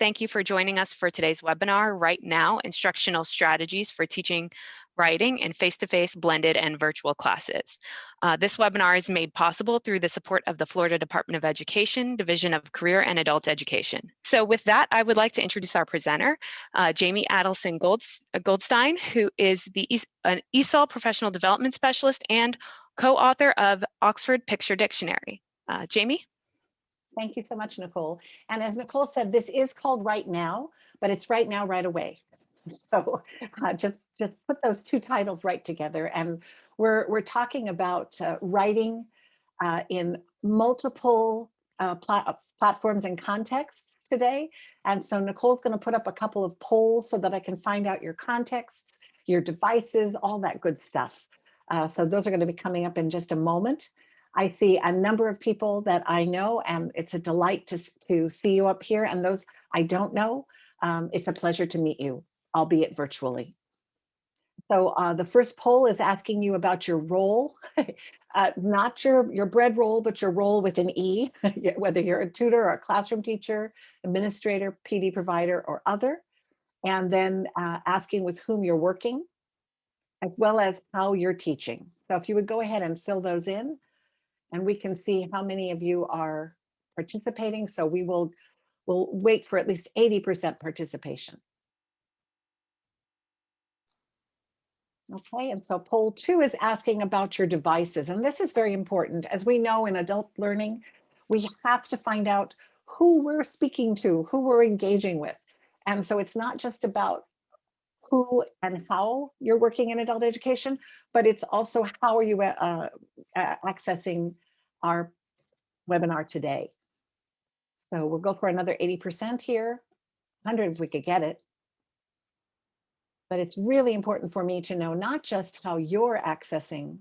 Thank you for joining us for today's webinar, Right Now, Instructional Strategies for Teaching Writing in Face-to-Face, Blended, and Virtual Classes. This webinar is made possible through the support of the Florida Department of Education, Division of Career and Adult Education. So with that, I would like to introduce our presenter, Jamie Adelson Goldstein, who is an ESOL Professional Development Specialist and co-author of Oxford Picture Dictionary. Jamie? Thank you so much, Nicole. And as Nicole said, this is called Right Now, but it's right now, right away. So just put those two titles right together. And we're talking about writing in multiple platforms and contexts today. And so Nicole's going to put up a couple of polls so that I can find out your contexts, your devices, all that good stuff. So those are going to be coming up in just a moment. I see a number of people that I know, and it's a delight to see you up here. And those I don't know, it's a pleasure to meet you, albeit virtually. So the first poll is asking you about your role, not your bread roll, but your role with an E, whether you're a tutor or a classroom teacher, administrator, PD provider, or other. And then asking with whom you're working, as well as how you're teaching. So if you would go ahead and fill those in, and we can see how many of you are participating. So we'll wait for at least 80% participation. Okay, and so poll 2 is asking about your devices. And this is very important. As we know in adult learning, we have to find out who we're speaking to, who we're engaging with. And so it's not just about who and how you're working in adult education, but it's also how are you accessing our webinar today. So we'll go for another 80% here, 100 if we could get it. But it's really important for me to know not just how you're accessing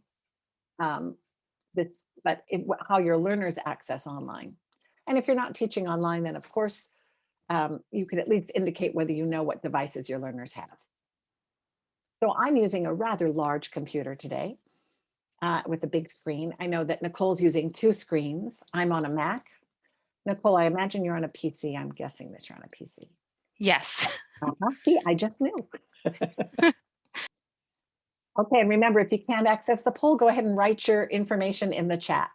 this, but how your learners access online. And if you're not teaching online, then of course, you could at least indicate whether you know what devices your learners have. So I'm using a rather large computer today with a big screen. I know that Nicole's using 2 screens. I'm on a Mac. Nicole, I imagine you're on a PC. I'm guessing that you're on a PC. Yes. See, I just knew. Okay, and remember, if you can't access the poll, go ahead and write your information in the chat.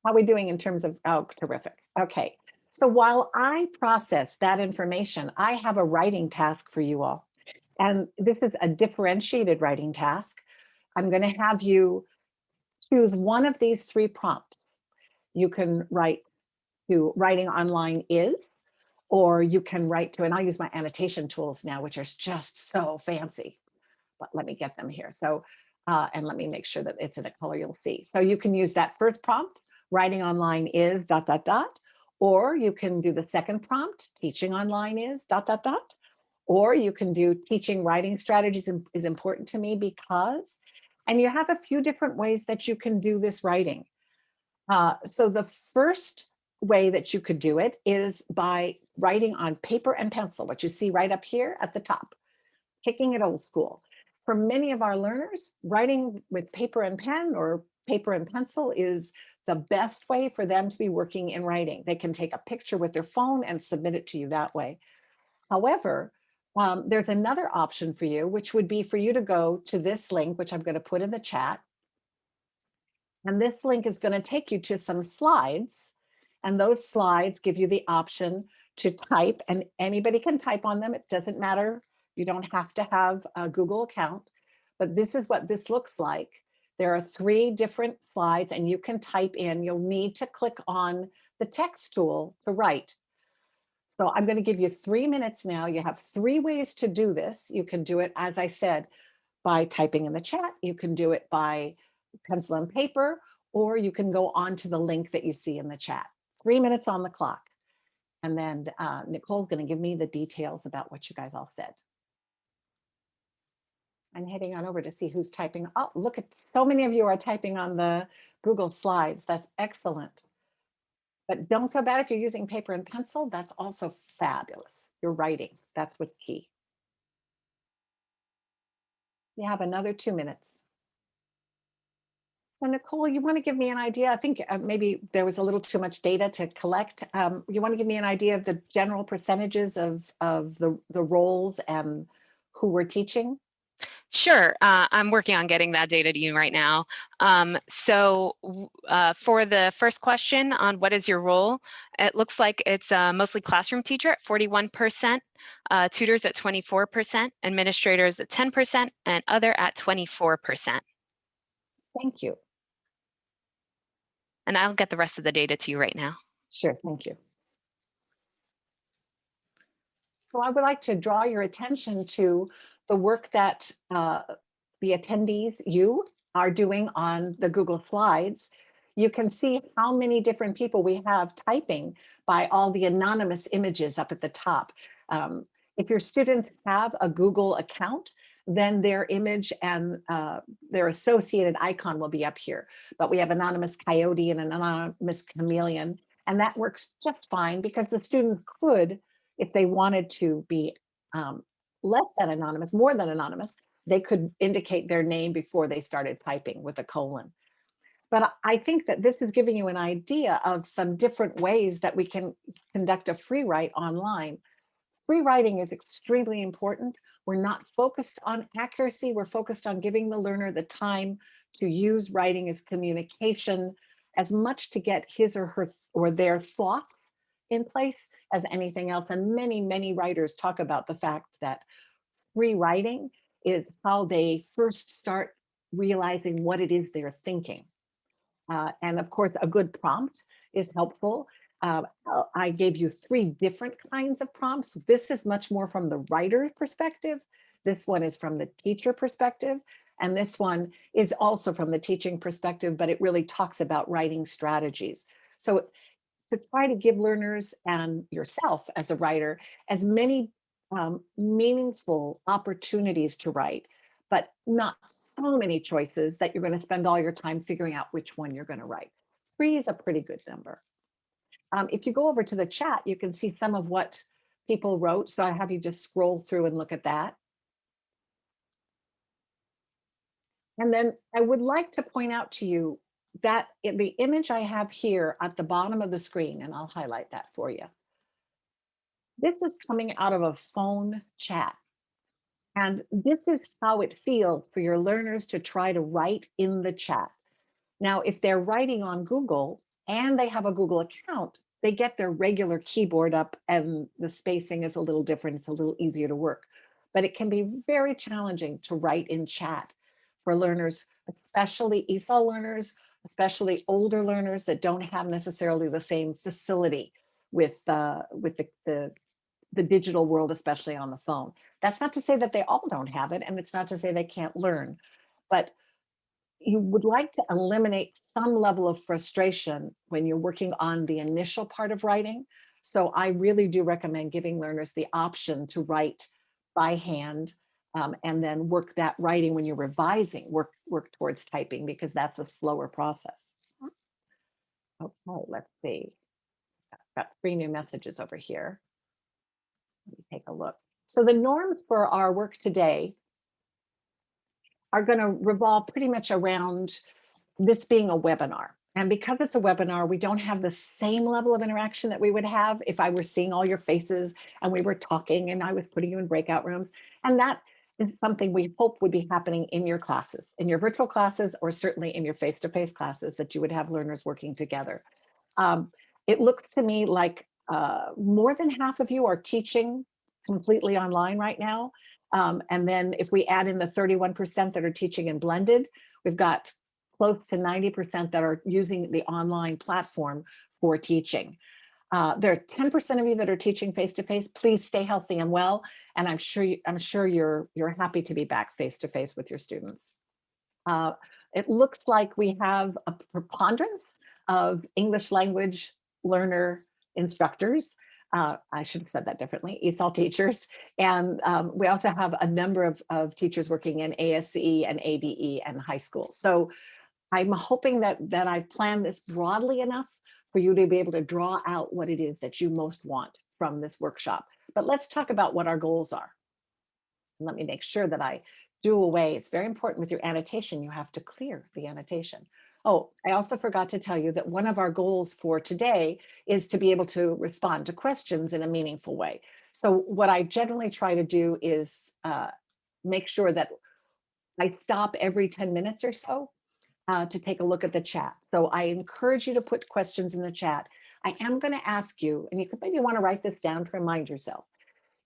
How are we doing in terms of, oh, terrific. Okay, so while I process that information, I have a writing task for you all. And this is a differentiated writing task. I'm going to have you choose one of these 3 prompts. You can write to writing online is, or you can write to, and I'll use my annotation tools now, which are just so fancy, but let me get them here. So, and let me make sure that it's in a color you'll see. So you can use that first prompt, writing online is ... or you can do the second prompt, teaching online is ... or you can do teaching writing strategies is important to me because, and you have a few different ways that you can do this writing. So the first way that you could do it is by writing on paper and pencil, what you see right up here at the top, kicking it old school. For many of our learners, writing with paper and pen or paper and pencil is the best way for them to be working in writing. They can take a picture with their phone and submit it to you that way. However, there's another option for you, which would be for you to go to this link, which I'm going to put in the chat. And this link is going to take you to some slides. And those slides give you the option to type, and anybody can type on them. It doesn't matter. You don't have to have a Google account, but this is what this looks like. There are 3 different slides and you can type in. You'll need to click on the text tool to write. So I'm going to give you 3 minutes now. You have 3 ways to do this. You can do it, as I said, by typing in the chat. You can do it by pencil and paper, or you can go on to the link that you see in the chat. 3 minutes on the clock. And then Nicole's going to give me the details about what you guys all said. I'm heading on over to see who's typing. Oh, look at so many of you are typing on the Google Slides. That's excellent. But don't feel bad if you're using paper and pencil. That's also fabulous. You're writing. That's what's key. You have another 2 minutes. So Nicole, you want to give me an idea? I think maybe there was a little too much data to collect. You want to give me an idea of the general percentages of the roles and who we're teaching? Sure, I'm working on getting that data to you right now. For the first question on what is your role, it looks like it's mostly classroom teacher at 41%, tutors at 24%, administrators at 10%, and other at 24%. Thank you. And I'll get the rest of the data to you right now. Sure, thank you. So I would like to draw your attention to the work that the attendees, you, are doing on the Google Slides. You can see how many different people we have typing by all the anonymous images up at the top. If your students have a Google account, then their image and their associated icon will be up here. But we have anonymous coyote and an anonymous chameleon, and that works just fine because the student could, if they wanted to be less than anonymous, more than anonymous, they could indicate their name before they started typing with a colon. But I think that this is giving you an idea of some different ways that we can conduct a free write online. Free writing is extremely important. We're not focused on accuracy. We're focused on giving the learner the time to use writing as communication, as much to get his or her or their thoughts in place as anything else. And many, many writers talk about the fact that free writing is how they first start realizing what it is they're thinking. And of course, a good prompt is helpful. I gave you 3 different kinds of prompts. This is much more from the writer perspective. This one is from the teacher perspective. And this one is also from the teaching perspective, but it really talks about writing strategies. So to try to give learners and yourself as a writer as many meaningful opportunities to write, but not so many choices that you're going to spend all your time figuring out which one you're going to write. 3 is a pretty good number. If you go over to the chat, you can see some of what people wrote. So I have you just scroll through and look at that. And then I would like to point out to you that the image I have here at the bottom of the screen, and I'll highlight that for you. This is coming out of a phone chat. And this is how it feels for your learners to try to write in the chat. Now, if they're writing on Google and they have a Google account, they get their regular keyboard up and the spacing is a little different. It's a little easier to work. But it can be very challenging to write in chat for learners, especially ESOL learners, especially older learners that don't have necessarily the same facility with the digital world, especially on the phone. That's not to say that they all don't have it, and it's not to say they can't learn, but you would like to eliminate some level of frustration when you're working on the initial part of writing. So I really do recommend giving learners the option to write by hand and then work that writing when you're revising, work towards typing, because that's a slower process. Okay, let's see. I've got 3 new messages over here. Let me take a look. So the norms for our work today are going to revolve pretty much around this being a webinar. And because it's a webinar, we don't have the same level of interaction that we would have if I were seeing all your faces and we were talking and I was putting you in breakout rooms. And that is something we hope would be happening in your classes, in your virtual classes, or certainly in your face-to-face classes, that you would have learners working together. It looks to me like more than half of you are teaching completely online right now. And then if we add in the 31% that are teaching in blended, we've got close to 90% that are using the online platform for teaching. There are 10% of you that are teaching face-to-face. Please stay healthy and well. And I'm sure you're happy to be back face-to-face with your students. It looks like we have a preponderance of English language learner instructors. I should have said that differently, ESOL teachers. And we also have a number of teachers working in ASE and ABE and high school. So I'm hoping that I've planned this broadly enough for you to be able to draw out what it is that you most want from this workshop. But let's talk about what our goals are. And let me make sure that I do away. It's very important with your annotation. You have to clear the annotation. Oh, I also forgot to tell you that one of our goals for today is to be able to respond to questions in a meaningful way. So what I generally try to do is make sure that I stop every 10 minutes or so to take a look at the chat. So I encourage you to put questions in the chat. I am going to ask you, and you could maybe want to write this down to remind yourself,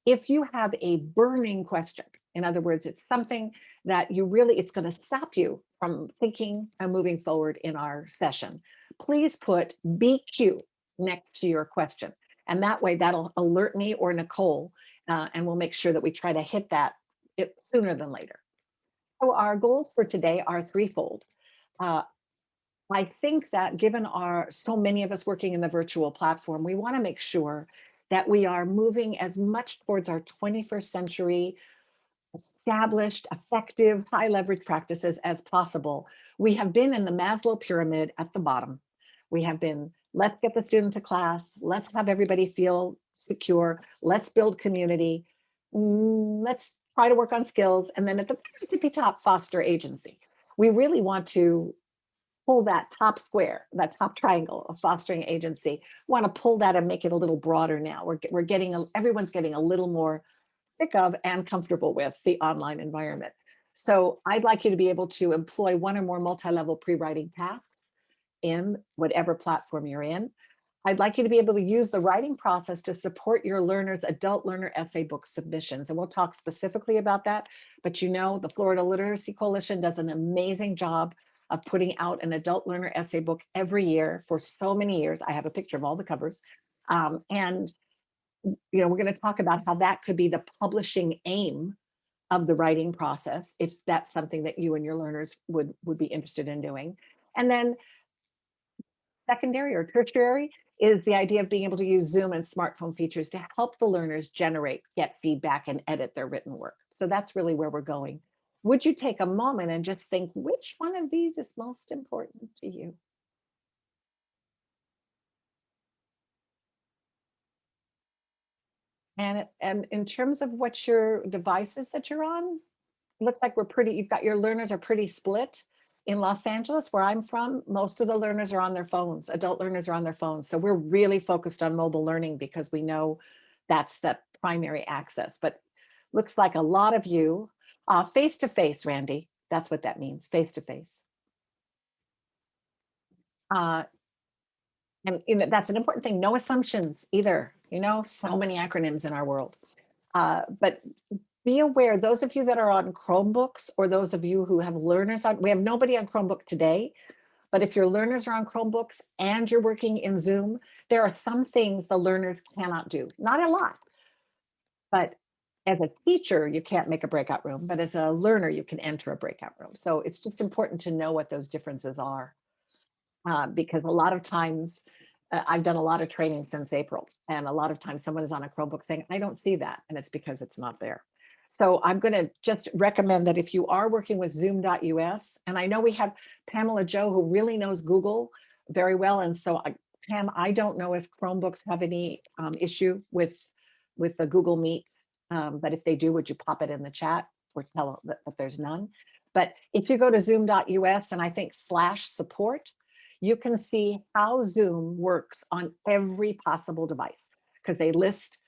if you have a burning question, in other words, it's something that you really, it's going to stop you from thinking and moving forward in our session, please put BQ next to your question. And that way that'll alert me or Nicole, and we'll make sure that we try to hit that sooner than later. So our goals for today are threefold. Uh, I think that given so many of us working in the virtual platform, we want to make sure that we are moving as much towards our 21st century established, effective, high leverage practices as possible. We have been in the Maslow pyramid at the bottom. We have been, let's get the student to class, let's have everybody feel secure, let's build community, let's try to work on skills, and then at the very tippy top, foster agency. We really want to pull that top square, that top triangle of fostering agency, want to pull that and make it a little broader now. We're getting, everyone's getting a little more sick of and comfortable with the online environment. So I'd like you to be able to employ one or more multi-level pre-writing tasks in whatever platform you're in. I'd like you to be able to use the writing process to support your learners' adult learner essay book submissions. And we'll talk specifically about that. But you know, the Florida Literacy Coalition does an amazing job of putting out an adult learner essay book every year for so many years. I have a picture of all the covers. And you know, we're going to talk about how that could be the publishing aim of the writing process, if that's something that you and your learners would be interested in doing. And then secondary or tertiary is the idea of being able to use Zoom and smartphone features to help the learners generate, get feedback, and edit their written work. So that's really where we're going. Would you take a moment and just think which one of these is most important to you? And in terms of what your devices that you're on, it looks like you've got your learners are pretty split. In Los Angeles, where I'm from, most of the learners are on their phones. Adult learners are on their phones. So we're really focused on mobile learning because we know that's the primary access. But looks like a lot of you, face-to-face, Randy, that's what that means, face-to-face. And you know, that's an important thing. No assumptions either. You know, so many acronyms in our world. But be aware, those of you that are on Chromebooks or those of you who have learners on, we have nobody on Chromebook today, but if your learners are on Chromebooks and you're working in Zoom, there are some things the learners cannot do. Not a lot, but as a teacher, you can't make a breakout room, but as a learner, you can enter a breakout room. So it's just important to know what those differences are. Because a lot of times, I've done a lot of training since April, and a lot of times someone is on a Chromebook saying, I don't see that, and it's because it's not there. So I'm going to just recommend that if you are working with zoom.us, and I know we have Pamela Joe who really knows Google very well, and so Pam, I don't know if Chromebooks have any issue with the Google Meet, but if they do, would you pop it in the chat or tell that there's none? But if you go to zoom.us and I think /support, you can see how Zoom works on every possible device because they list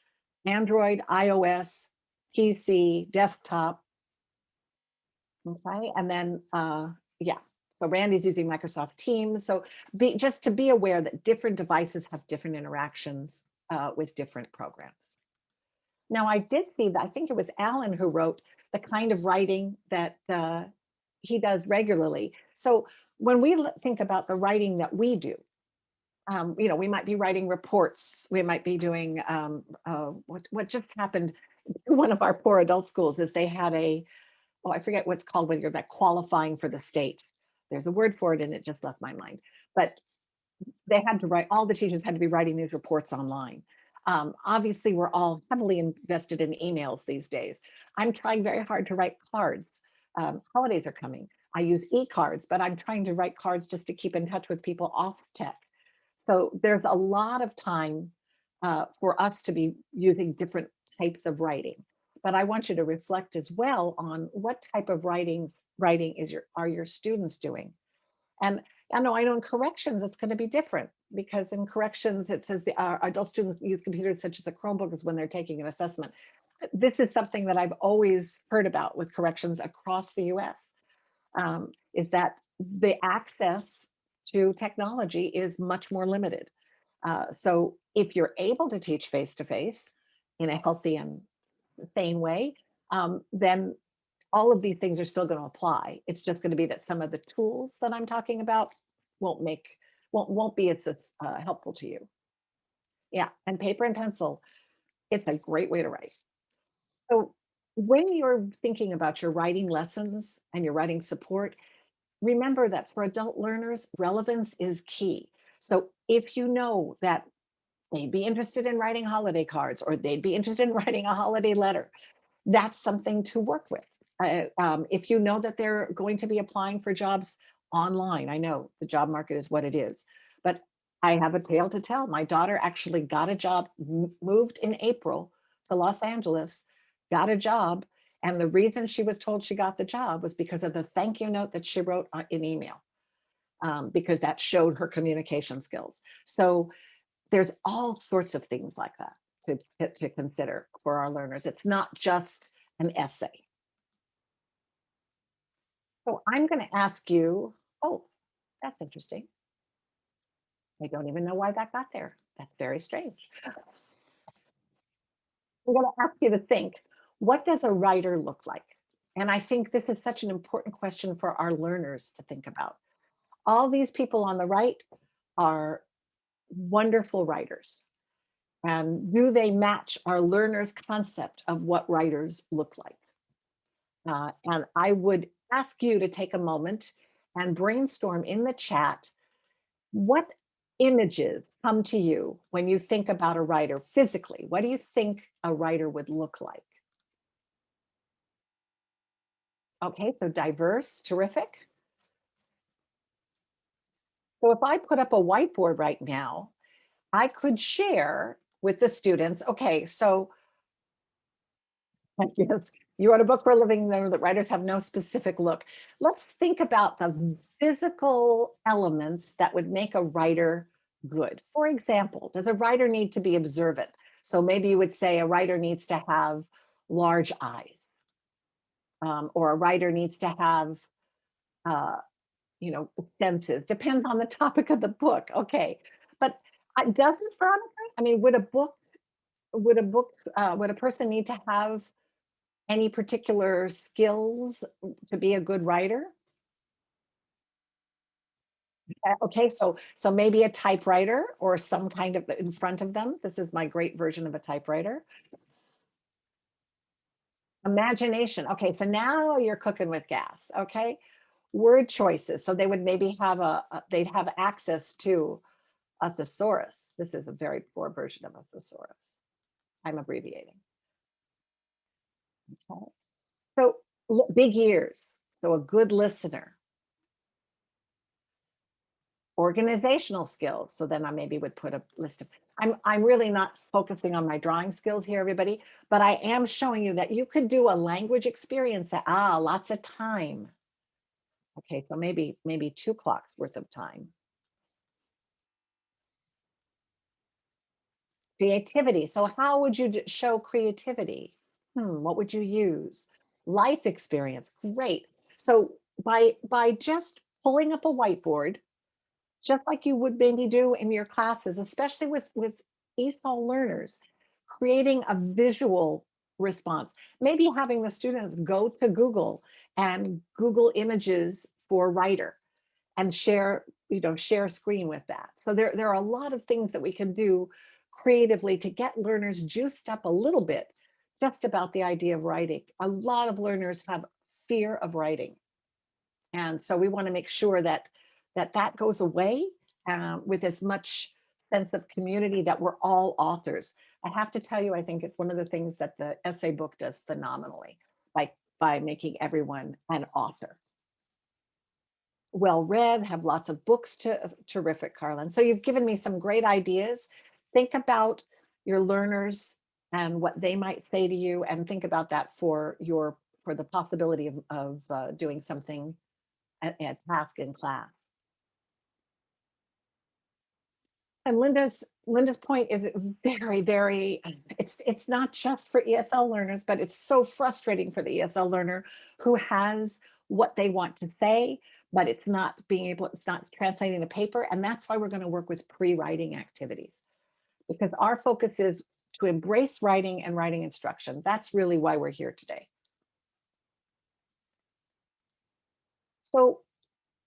Android, iOS, PC, desktop. Okay, and then yeah, so Randy's using Microsoft Teams. So just to be aware that different devices have different interactions with different programs. Now I did see that, I think it was Alan who wrote the kind of writing that he does regularly. So when we think about the writing that we do, you know, we might be writing reports. We might be doing what just happened. One of our poor adult schools is they had I forget what's called when you're that qualifying for the state. There's a word for it and it just left my mind. But they had to write, all the teachers had to be writing these reports online. Obviously, we're all heavily invested in emails these days. I'm trying very hard to write cards. Holidays are coming. I use e-cards, but I'm trying to write cards just to keep in touch with people off tech. So there's a lot of time for us to be using different types of writing. But I want you to reflect as well on what type of writing are your students doing? And I know in corrections, it's going to be different because in corrections, it says the adult students use computers such as a Chromebook is when they're taking an assessment. This is something that I've always heard about with corrections across the US, is that the access to technology is much more limited. So if you're able to teach face-to-face in a healthy and sane way, then all of these things are still going to apply. It's just going to be that some of the tools that I'm talking about won't make won't be as helpful to you. Yeah, and paper and pencil, it's a great way to write. So when you're thinking about your writing lessons and your writing support, remember that for adult learners, relevance is key. So if you know that they'd be interested in writing holiday cards or they'd be interested in writing a holiday letter, that's something to work with. If you know that they're going to be applying for jobs online, I know the job market is what it is, but I have a tale to tell. My daughter actually got a job, moved in April to Los Angeles, got a job. And the reason she was told she got the job was because of the thank you note that she wrote in email, because that showed her communication skills. So there's all sorts of things like that to consider for our learners. It's not just an essay. So I'm going to ask you, oh, that's interesting. I don't even know why that got there. That's very strange. I'm going to ask you to think, what does a writer look like? And I think this is such an important question for our learners to think about. All these people on the right are wonderful writers. And do they match our learners' concept of what writers look like? And I would ask you to take a moment and brainstorm in the chat what images come to you when you think about a writer physically. What do you think a writer would look like? Okay, so diverse, terrific. So if I put up a whiteboard right now, I could share with the students, okay, so yes, you wrote a book for a living, know that writers have no specific look. Let's think about the physical elements that would make a writer good. For example, does a writer need to be observant? So maybe you would say a writer needs to have large eyes, or a writer needs to have, uh, senses. Depends on the topic of the book. Okay, but does it, Veronica? I mean, would a person need to have any particular skills to be a good writer? Okay, so maybe a typewriter or some kind of in front of them. This is my great version of a typewriter. Imagination. Okay, so now you're cooking with gas. Okay, word choices. So they would maybe have they'd have access to a thesaurus. This is a very poor version of a thesaurus. I'm abbreviating. Okay. So big ears. So a good listener. Organizational skills. So then I maybe would put a list of, I'm really not focusing on my drawing skills here, everybody, but I am showing you that you could do a language experience at lots of time. Okay, so maybe 2 clocks worth of time. Creativity. So how would you show creativity? What would you use? Life experience. Great. So by just pulling up a whiteboard, just like you would maybe do in your classes, especially with ESOL learners, creating a visual response, maybe having the students go to Google and Google images for writer and share screen with that. So there are a lot of things that we can do creatively to get learners juiced up a little bit just about the idea of writing. A lot of learners have fear of writing. And so we want to make sure that that goes away with as much sense of community, that we're all authors. I have to tell you, I think it's one of the things that the essay book does phenomenally by making everyone an author. Well read, have lots of books terrific, Carlin. So you've given me some great ideas. Think about your learners and what they might say to you, and think about that for the possibility of doing something, a task in class. And Linda's point is very, very, it's not just for ESL learners, but it's so frustrating for the ESL learner who has what they want to say, but it's not translating to paper. And that's why we're going to work with pre-writing activities, because our focus is to embrace writing and writing instruction. That's really why we're here today. So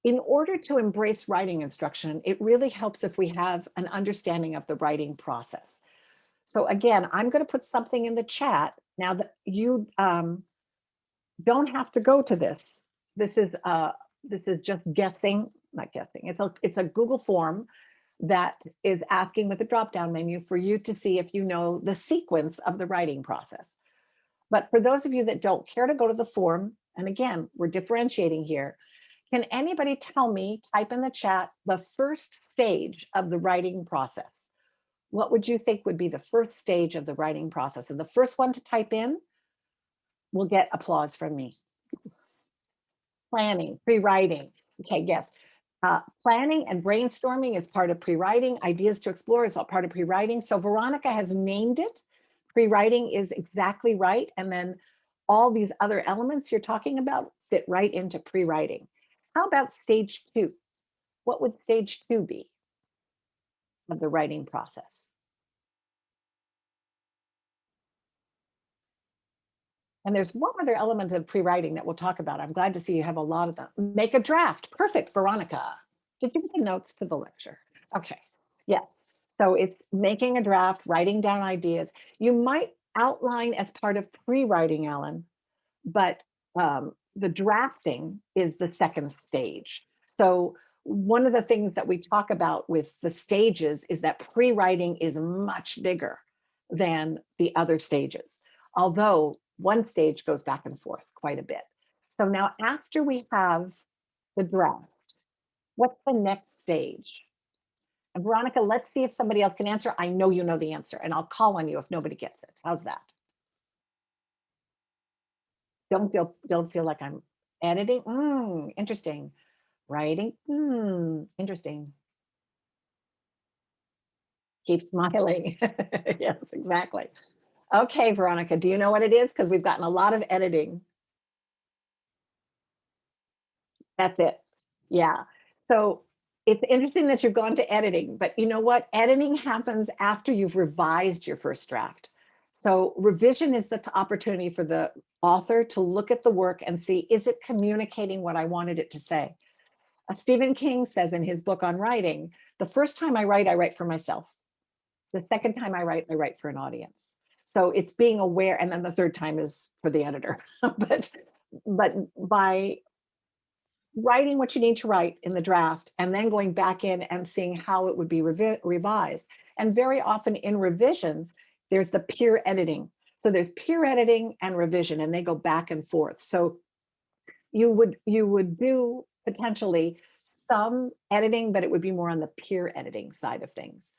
in order to embrace writing instruction, it really helps if we have an understanding of the writing process. So again, I'm going to put something in the chat now that you don't have to go to this. This is just guessing, not guessing. It's a Google form that is asking with a drop-down menu for you to see if you know the sequence of the writing process. But for those of you that don't care to go to the form, and again, we're differentiating here, can anybody tell me, type in the chat, the first stage of the writing process? What would you think would be the first stage of the writing process? And the first one to type in will get applause from me. Planning, pre-writing. Okay, yes. Planning and brainstorming is part of pre-writing. Ideas to explore is all part of pre-writing. So Veronica has named it. Pre-writing is exactly right. And then all these other elements you're talking about fit right into pre-writing. How about stage 2? What would stage 2 be of the writing process? And there's one other element of pre-writing that we'll talk about. I'm glad to see you have a lot of them. Make a draft. Perfect, Veronica. Did you get the notes to the lecture? Okay, yes. So it's making a draft, writing down ideas. You might outline as part of pre-writing, Ellen, but the drafting is the second stage. So one of the things that we talk about with the stages is that pre-writing is much bigger than the other stages, although one stage goes back and forth quite a bit. So now after we have the draft, what's the next stage? And Veronica, let's see if somebody else can answer. I know you know the answer, and I'll call on you if nobody gets it. How's that? Don't feel like I'm editing. Interesting. Writing. Interesting. Keep smiling. Yes, exactly. Okay, Veronica, do you know what it is? Because we've gotten a lot of editing. That's it. Yeah. So it's interesting that you've gone to editing, but you know what? Editing happens after you've revised your first draft. So revision is the opportunity for the author to look at the work and see, is it communicating what I wanted it to say? Stephen King says in his book on writing, the first time I write for myself. The second time I write for an audience. So it's being aware, and then the third time is for the editor. but by writing what you need to write in the draft and then going back in and seeing how it would be revised. And very often in revision, there's the peer editing. So there's peer editing and revision, and they go back and forth. So you would do potentially some editing, but it would be more on the peer editing side of things.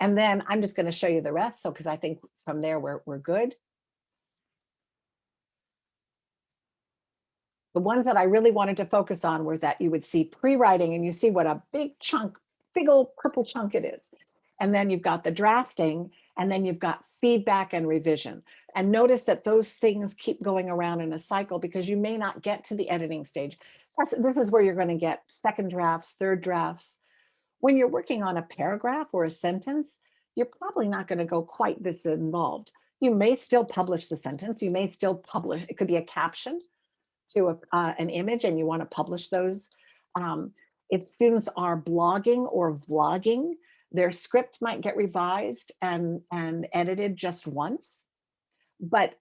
And then I'm just going to show you the rest. So, because I think from there we're good. The ones that I really wanted to focus on were that you would see pre-writing, and you see what a big chunk, big old purple chunk it is. And then you've got the drafting, and then you've got feedback and revision. And notice that those things keep going around in a cycle because you may not get to the editing stage. This is where you're going to get second drafts, third drafts. When you're working on a paragraph or a sentence, you're probably not going to go quite this involved. You may still publish the sentence. You may still publish, it could be a caption to an image, and you want to publish those. If students are blogging or vlogging, their script might get revised and edited just once. But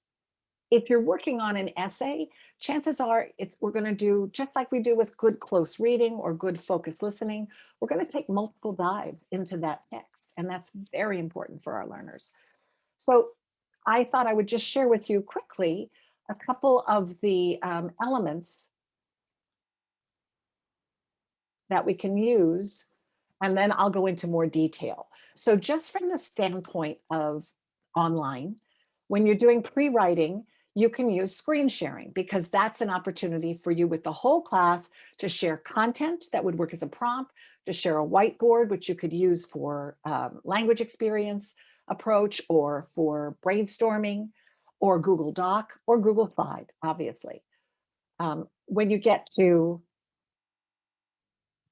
if you're working on an essay, chances are we're going to do just like we do with good close reading or good focused listening. We're going to take multiple dives into that text, and that's very important for our learners. So I thought I would just share with you quickly a couple of the elements that we can use, and then I'll go into more detail. So just from the standpoint of online, when you're doing pre-writing, you can use screen sharing, because that's an opportunity for you with the whole class to share content that would work as a prompt, to share a whiteboard, which you could use for language experience approach or for brainstorming, or Google Doc or Google Slide, obviously. When you get to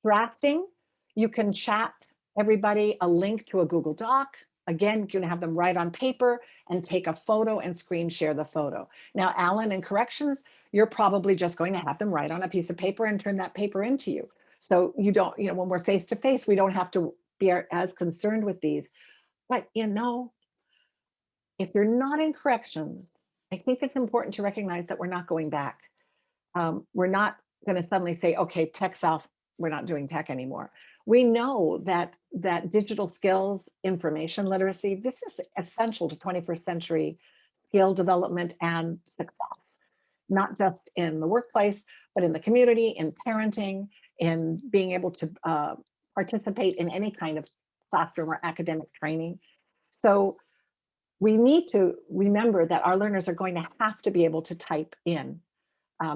drafting, you can chat everybody a link to a Google Doc. Again, you can have them write on paper and take a photo and screen share the photo. Now, Alan, in corrections, you're probably just going to have them write on a piece of paper and turn that paper into you. So you don't, when we're face to face, we don't have to be as concerned with these. But if you're not in corrections, I think it's important to recognize that we're not going back. We're not going to suddenly say, okay, tech's off, we're not doing tech anymore. We know that digital skills, information literacy, this is essential to 21st century skill development and success, not just in the workplace, but in the community, in parenting, in being able to participate in any kind of classroom or academic training. So we need to remember that our learners are going to have to be able to type in.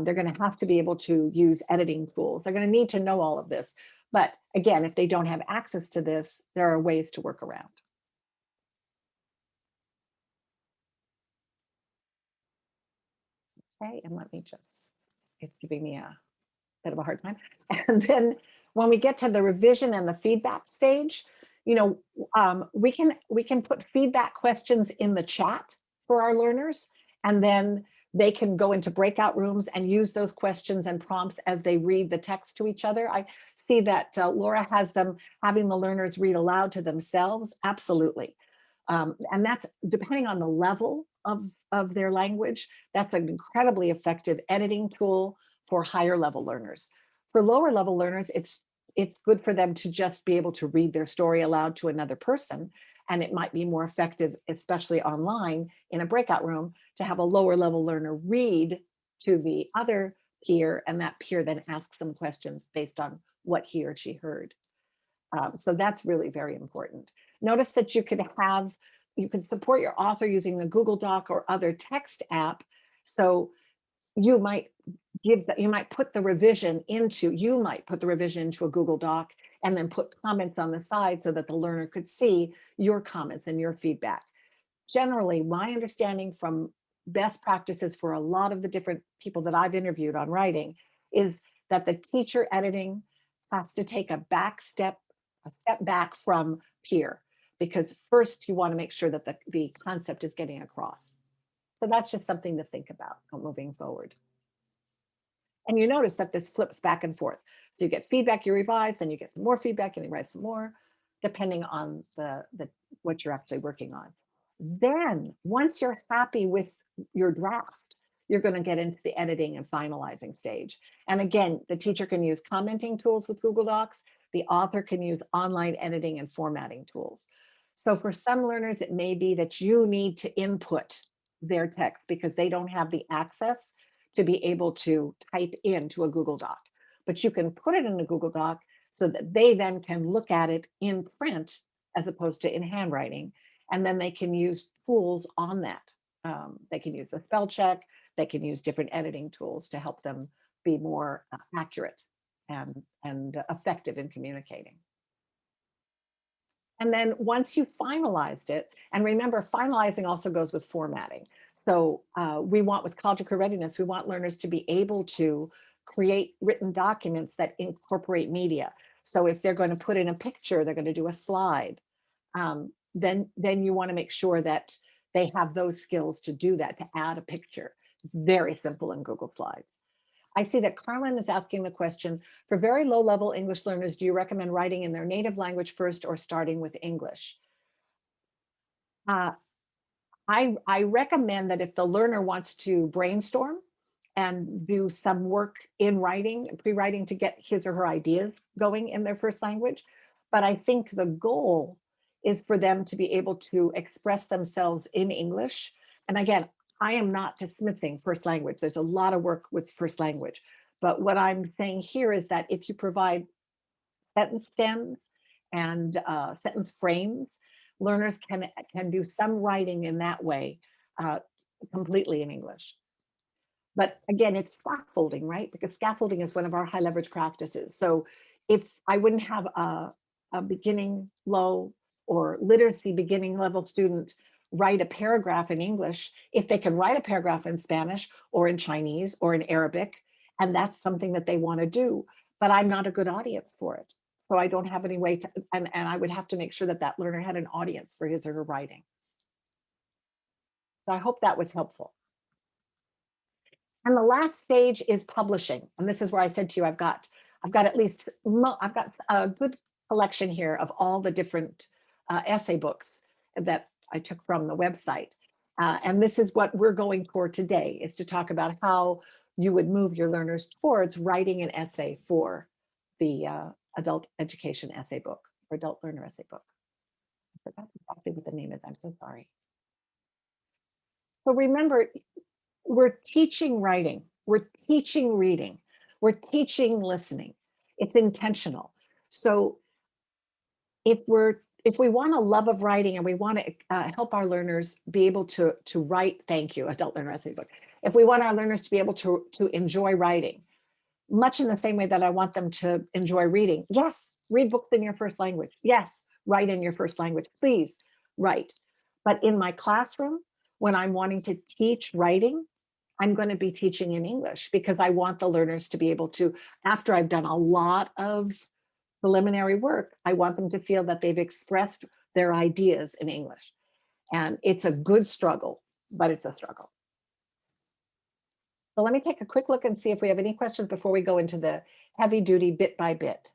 They're going to have to be able to use editing tools. They're going to need to know all of this. But again, if they don't have access to this, there are ways to work around. Okay, and let me just, it's giving me a bit of a hard time. And then when we get to the revision and the feedback stage, we can put feedback questions in the chat for our learners, and then they can go into breakout rooms and use those questions and prompts as they read the text to each other. I see that Laura has them having the learners read aloud to themselves. Absolutely. And that's depending on the level of their language. That's an incredibly effective editing tool for higher level learners. For lower level learners, it's good for them to just be able to read their story aloud to another person. And it might be more effective, especially online in a breakout room, to have a lower level learner read to the other peer, and that peer then asks them questions based on what he or she heard. So that's really very important. Notice that you can support your author using the Google Doc or other text app. So you might put the revision into a Google Doc and then put comments on the side so that the learner could see your comments and your feedback. Generally, my understanding from best practices for a lot of the different people that I've interviewed on writing is that the teacher editing has to take a step back from peer, because first you want to make sure that the concept is getting across. So that's just something to think about moving forward. And you notice that this flips back and forth. So you get feedback, you revise, then you get some more feedback and you revise some more, depending on what you're actually working on. Then once you're happy with your draft, you're going to get into the editing and finalizing stage. And again, the teacher can use commenting tools with Google Docs. The author can use online editing and formatting tools. So for some learners, it may be that you need to input their text because they don't have the access to be able to type into a Google Doc. But you can put it in a Google Doc so that they then can look at it in print as opposed to in handwriting. And then they can use tools on that. They can use the spell check. They can use different editing tools to help them be more accurate and effective in communicating. And then once you've finalized it, and remember, finalizing also goes with formatting. So we want, with college and career readiness, we want learners to be able to create written documents that incorporate media. So if they're going to put in a picture, they're going to do a slide, then you want to make sure that they have those skills to do that, to add a picture. Very simple in Google Slides. I see that Carlin is asking the question, for very low level English learners, do you recommend writing in their native language first or starting with English? I recommend that if the learner wants to brainstorm and do some work in writing, pre-writing, to get his or her ideas going in their first language. But I think the goal is for them to be able to express themselves in English. And again, I am not dismissing first language. There's a lot of work with first language. But what I'm saying here is that if you provide sentence stems and sentence frames, learners can do some writing in that way completely in English. But again, it's scaffolding, right? Because scaffolding is one of our high leverage practices. So if I wouldn't have a beginning, low, or literacy beginning level student write a paragraph in English, if they can write a paragraph in Spanish or in Chinese or in Arabic, and that's something that they want to do, but I'm not a good audience for it. So I don't have any way to, and I would have to make sure that that learner had an audience for his or her writing. So I hope that was helpful. And the last stage is publishing. And this is where I said to you, I've got at least, I've got a good collection here of all the different essay books that I took from the website. And this is what we're going for today, is to talk about how you would move your learners towards writing an essay for the adult education essay book, or adult learner essay book. I forgot exactly what the name is. I'm so sorry. So remember, we're teaching writing, we're teaching reading, we're teaching listening. It's intentional. So if we want a love of writing and we want to help our learners be able to write, thank you, adult learner essay book. If we want our learners to be able to enjoy writing, much in the same way that I want them to enjoy reading. Yes, read books in your first language. Yes, write in your first language. Please write. But in my classroom, when I'm wanting to teach writing, I'm going to be teaching in English because I want the learners to be able to, after I've done a lot of preliminary work, I want them to feel that they've expressed their ideas in English. And it's a good struggle, but it's a struggle. So let me take a quick look and see if we have any questions before we go into the heavy duty bit by bit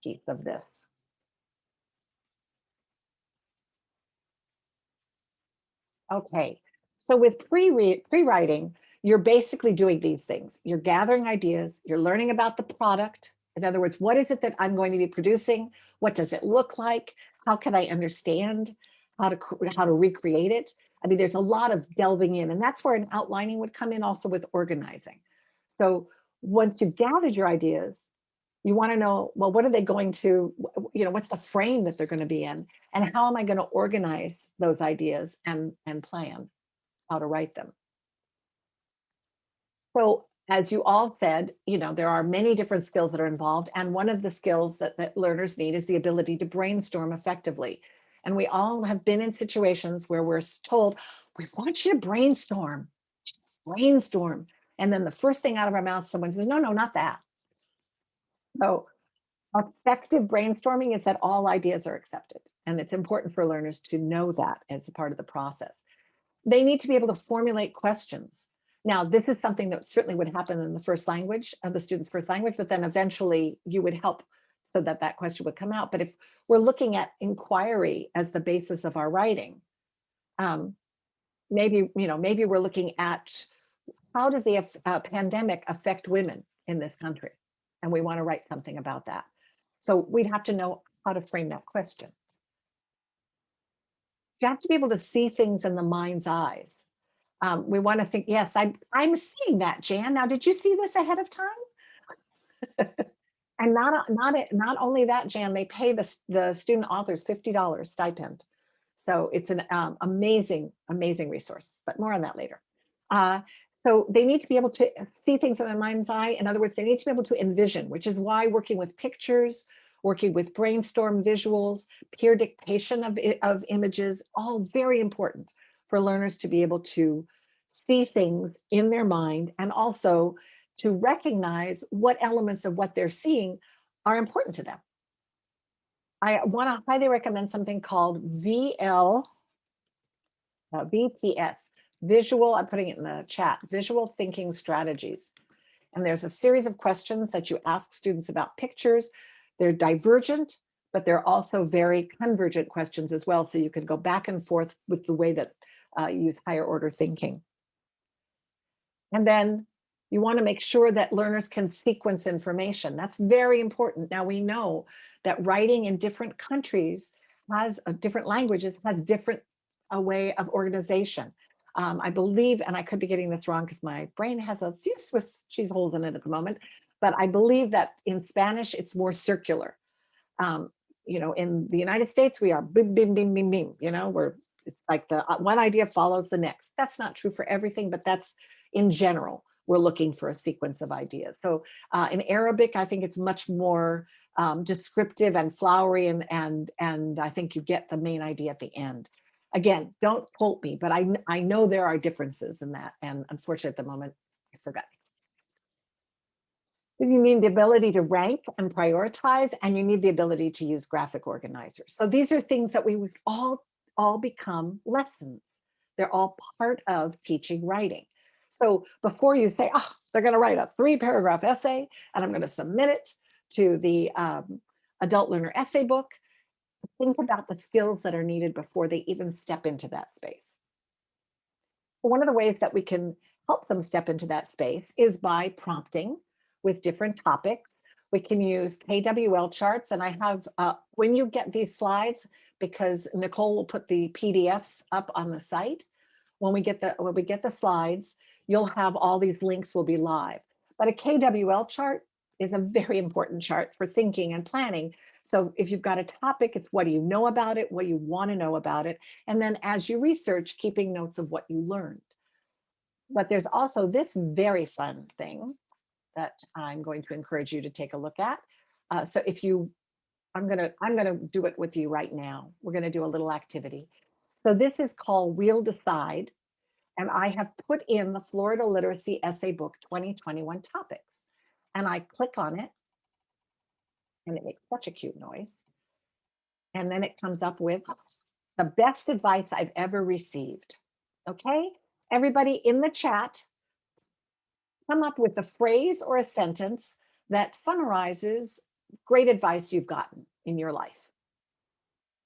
piece of this. Okay, so with pre-writing, you're basically doing these things. You're gathering ideas, you're learning about the product. In other words, what is it that I'm going to be producing? What does it look like? How can I understand how to recreate it? I mean, there's a lot of delving in, and that's where an outlining would come in, also with organizing. So once you've gathered your ideas, you want to know, well, what are they going to, what's the frame that they're going to be in? And how am I going to organize those ideas and plan how to write them? So as you all said, there are many different skills that are involved. And one of the skills that learners need is the ability to brainstorm effectively. And we all have been in situations where we're told, we want you to brainstorm. And then the first thing out of our mouth, someone says, no, not that. So effective brainstorming is that all ideas are accepted. And it's important for learners to know that as a part of the process. They need to be able to formulate questions. Now, this is something that certainly would happen in the first language, of the student's first language, but then eventually you would help so that that question would come out. But if we're looking at inquiry as the basis of our writing, maybe we're looking at how does the pandemic affect women in this country? And we want to write something about that. So we'd have to know how to frame that question. You have to be able to see things in the mind's eyes. We want to think, yes, I'm seeing that, Jan. Now, did you see this ahead of time? And not only that, Jan, they pay the student authors $50 stipend. So it's an amazing resource, but more on that later. So they need to be able to see things in their mind's eye. In other words, they need to be able to envision, which is why working with pictures, working with brainstorm visuals, peer dictation of images, all very important for learners to be able to see things in their mind and also to recognize what elements of what they're seeing are important to them. I want to highly recommend something called VTS, visual, I'm putting it in the chat, visual thinking strategies. And there's a series of questions that you ask students about pictures. They're divergent, but they're also very convergent questions as well. So you can go back and forth with the way that you use higher order thinking. And then you want to make sure that learners can sequence information. That's very important. Now we know that writing in different countries has different languages, has different a way of organization. I believe, and I could be getting this wrong because my brain has a few Swiss cheese holes in it at the moment, but I believe that in Spanish, it's more circular. In the United States, we are bim, bim, bim, bim, bim, we're it's like the one idea follows the next. That's not true for everything, but that's in general, we're looking for a sequence of ideas. So in Arabic, I think it's much more descriptive and flowery, and I think you get the main idea at the end. Again, don't quote me, but I know there are differences in that, and unfortunately at the moment, I forgot. You need the ability to rank and prioritize, and you need the ability to use graphic organizers. So these are things that we would all become lessons. They're all part of teaching writing. So before you say, oh, they're going to write a 3-paragraph essay and I'm going to submit it to the adult learner essay book, think about the skills that are needed before they even step into that space. One of the ways that we can help them step into that space is by prompting with different topics. We can use KWL charts, and I have, when you get these slides, because Nicole will put the PDFs up on the site, when we get the slides, you'll have all these links will be live. But a KWL chart is a very important chart for thinking and planning. So if you've got a topic, it's what do you know about it, what you want to know about it, and then as you research, keeping notes of what you learned. But there's also this very fun thing that I'm going to encourage you to take a look at. So if you, I'm gonna do it with you right now. We're gonna do a little activity. So this is called We'll Decide, and I have put in the Florida Literacy Essay Book 2021 topics, and I click on it, and it makes such a cute noise. And then it comes up with the best advice I've ever received. Okay, everybody in the chat, come up with a phrase or a sentence that summarizes great advice you've gotten in your life.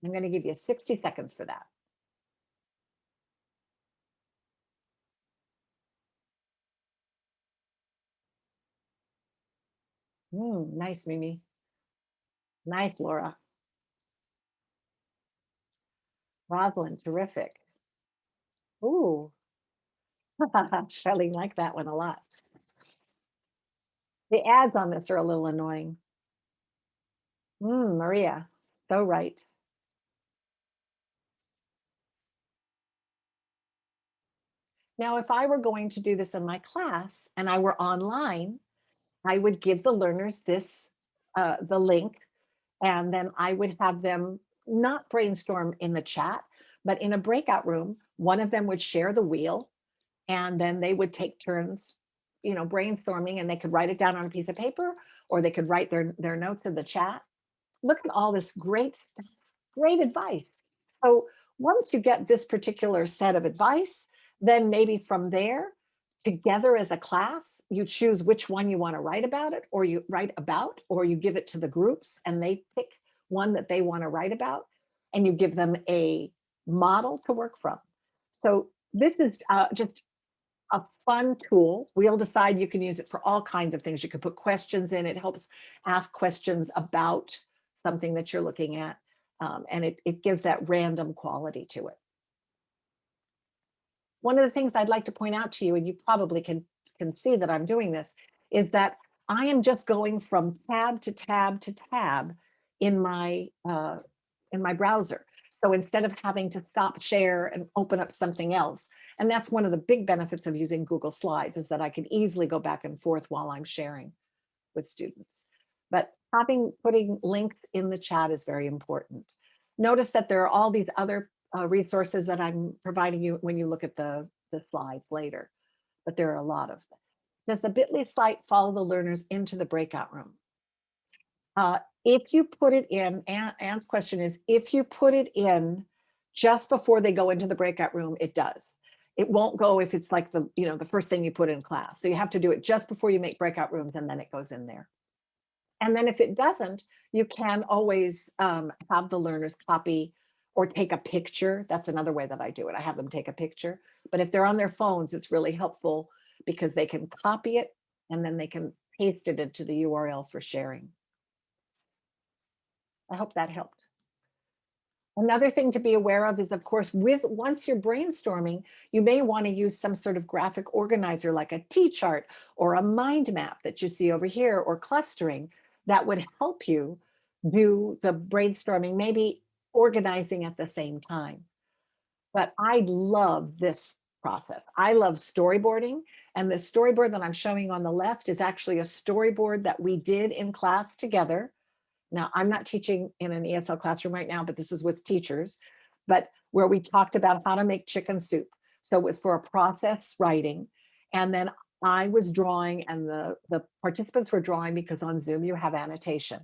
I'm going to give you 60 seconds for that. Nice, Mimi. Nice, Laura. Rosalind, terrific. Ooh, Shelley liked that one a lot. The ads on this are a little annoying. Maria, so right. Now, if I were going to do this in my class and I were online, I would give the learners this, the link, and then I would have them not brainstorm in the chat, but in a breakout room, one of them would share the wheel, and then they would take turns, brainstorming, and they could write it down on a piece of paper, or they could write their notes in the chat. Look at all this great stuff, great advice. So once you get this particular set of advice, then maybe from there, together as a class, you choose which one you want to write about it, or you write about, or you give it to the groups and they pick one that they want to write about, and you give them a model to work from. So this is just a fun tool. We'll Decide, you can use it for all kinds of things. You can put questions in. It helps ask questions about something that you're looking at, and it gives that random quality to it. One of the things I'd like to point out to you, and you probably can see that I'm doing this, is that I am just going from tab to tab to tab in my browser. So instead of having to stop share and open up something else, and that's one of the big benefits of using Google Slides, is that I can easily go back and forth while I'm sharing with students. But putting links in the chat is very important. Notice that there are all these other resources that I'm providing you when you look at the slides later, but there are a lot of them. Does the bit.ly site follow the learners into the breakout room? If you put it in, Anne's question is, if you put it in just before they go into the breakout room, it does. It won't go if it's like the first thing you put in class. So you have to do it just before you make breakout rooms, and then it goes in there. And then if it doesn't, you can always have the learners copy or take a picture. That's another way that I do it. I have them take a picture. But if they're on their phones, it's really helpful because they can copy it and then they can paste it into the URL for sharing. I hope that helped. Another thing to be aware of is, of course, once you're brainstorming, you may want to use some sort of graphic organizer like a T-chart or a mind map that you see over here, or clustering that would help you do the brainstorming, maybe organizing at the same time. But I love this process. I love storyboarding. And the storyboard that I'm showing on the left is actually a storyboard that we did in class together. Now, I'm not teaching in an ESL classroom right now, but this is with teachers, but where we talked about how to make chicken soup. So it was for a process writing. And then I was drawing and the participants were drawing, because on Zoom you have annotation.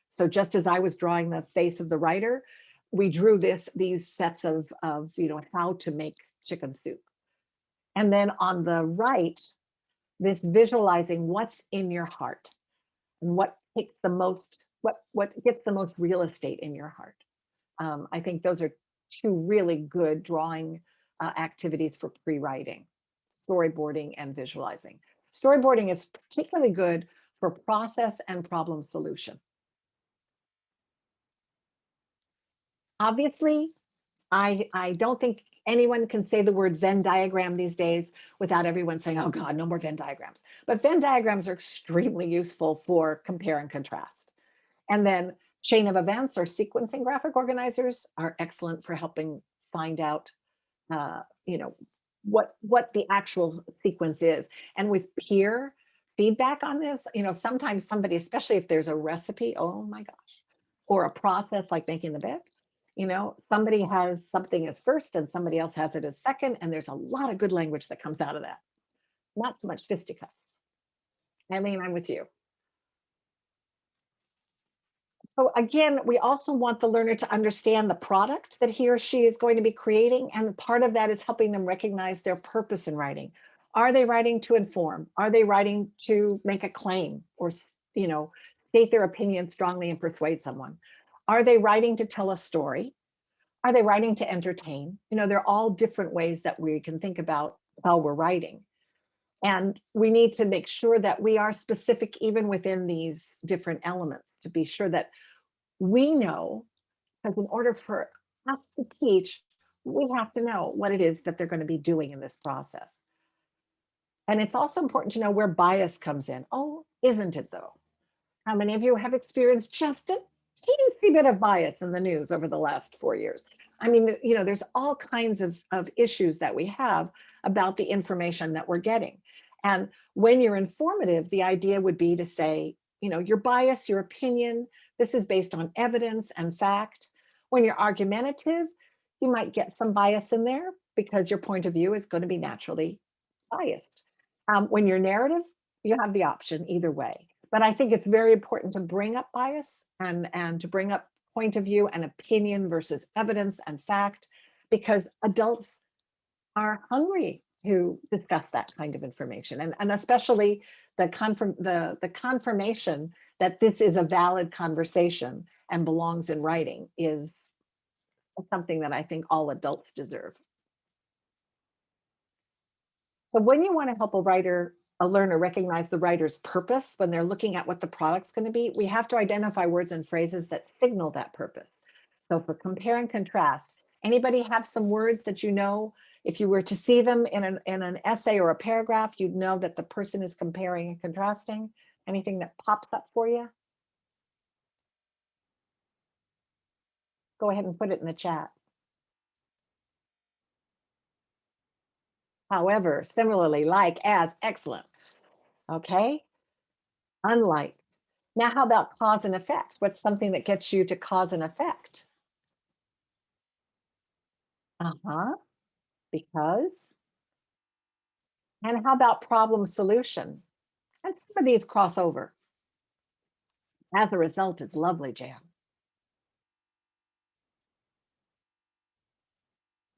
So just as I was drawing the face of the writer, we drew these sets of how to make chicken soup. And then on the right, this visualizing what's in your heart and what takes the most, what gets the most real estate in your heart. I think those are two really good drawing activities for pre-writing: storyboarding and visualizing. Storyboarding is particularly good for process and problem solution. Obviously, I don't think anyone can say the word Venn diagram these days without everyone saying, oh God, no more Venn diagrams. But Venn diagrams are extremely useful for compare and contrast. And then chain of events or sequencing graphic organizers are excellent for helping find out, what the actual sequence is. And with peer feedback on this, sometimes somebody, especially if there's a recipe, oh my gosh, or a process like making the bed, somebody has something as first and somebody else has it as second. And there's a lot of good language that comes out of that. Not so much fisticuffs. Eileen, I'm with you. So again, we also want the learner to understand the product that he or she is going to be creating. And part of that is helping them recognize their purpose in writing. Are they writing to inform? Are they writing to make a claim or, state their opinion strongly and persuade someone? Are they writing to tell a story? Are they writing to entertain? They're all different ways that we can think about how we're writing. And we need to make sure that we are specific even within these different elements to be sure that we know, because in order for us to teach, we have to know what it is that they're going to be doing in this process. And it's also important to know where bias comes in. Oh, isn't it though? How many of you have experienced just a teensy bit of bias in the news over the last 4 years? I mean, there's all kinds of issues that we have about the information that we're getting. And when you're informative, the idea would be to say, your bias, your opinion, this is based on evidence and fact. When you're argumentative, you might get some bias in there because your point of view is going to be naturally biased. When you're narrative, you have the option either way. But I think it's very important to bring up bias and to bring up point of view and opinion versus evidence and fact, because adults are hungry to discuss that kind of information. And especially the confirmation that this is a valid conversation and belongs in writing is something that I think all adults deserve. So when you want to help a learner recognize the writer's purpose when they're looking at what the product's going to be, we have to identify words and phrases that signal that purpose. So for compare and contrast, anybody have some words that if you were to see them in an essay or a paragraph, you'd know that the person is comparing and contrasting? Anything that pops up for you? Go ahead and put it in the chat. However, similarly, like, as, excellent. Okay. Unlike. Now, how about cause and effect? What's something that gets you to cause and effect? Because. And how about problem solution? And some of these cross over. As a result is lovely, Jan.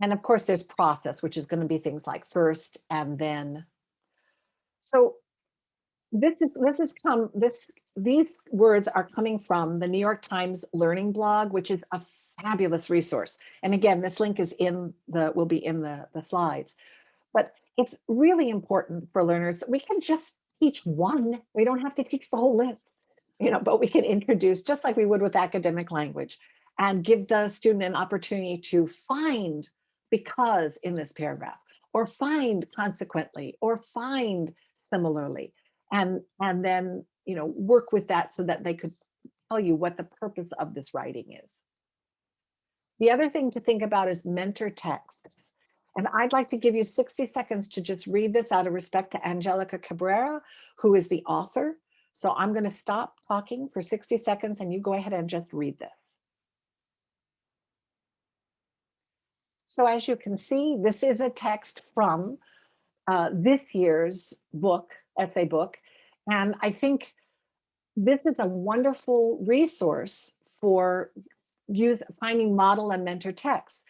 And of course, there's process, which is going to be things like first and then. So these words are coming from the New York Times Learning blog, which is a fabulous resource. And again, this link is will be in the slides. But it's really important for learners. We can just teach one. We don't have to teach the whole list, but we can introduce, just like we would with academic language, and give the student an opportunity to find because in this paragraph, or find consequently, or find similarly, and then work with that so that they could tell you what the purpose of this writing is. The other thing to think about is mentor text. And I'd like to give you 60 seconds to just read this out of respect to Angelica Cabrera, who is the author. So I'm going to stop talking for 60 seconds and you go ahead and just read this. So as you can see, this is a text from this year's book, essay book. And I think this is a wonderful resource for finding model and mentor texts.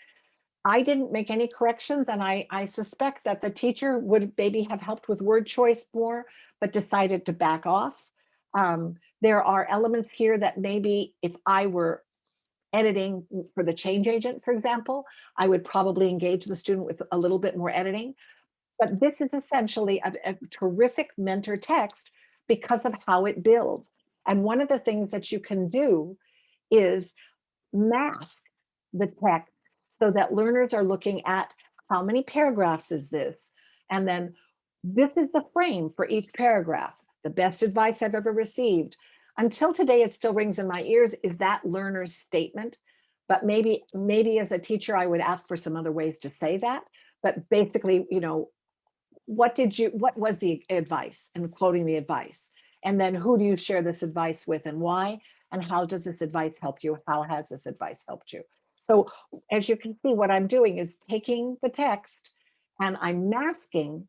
I didn't make any corrections, and I suspect that the teacher would maybe have helped with word choice more, but decided to back off. There are elements here that maybe if I were editing for the change agent, for example, I would probably engage the student with a little bit more editing. But this is essentially a terrific mentor text because of how it builds. And one of the things that you can do is mask the text so that learners are looking at how many paragraphs is this? And then this is the frame for each paragraph. The best advice I've ever received. Until today, it still rings in my ears is that learner's statement. But maybe as a teacher, I would ask for some other ways to say that. But basically, what was the advice, and quoting the advice? And then who do you share this advice with and why? And how does this advice help you? How has this advice helped you? So as you can see, what I'm doing is taking the text and I'm masking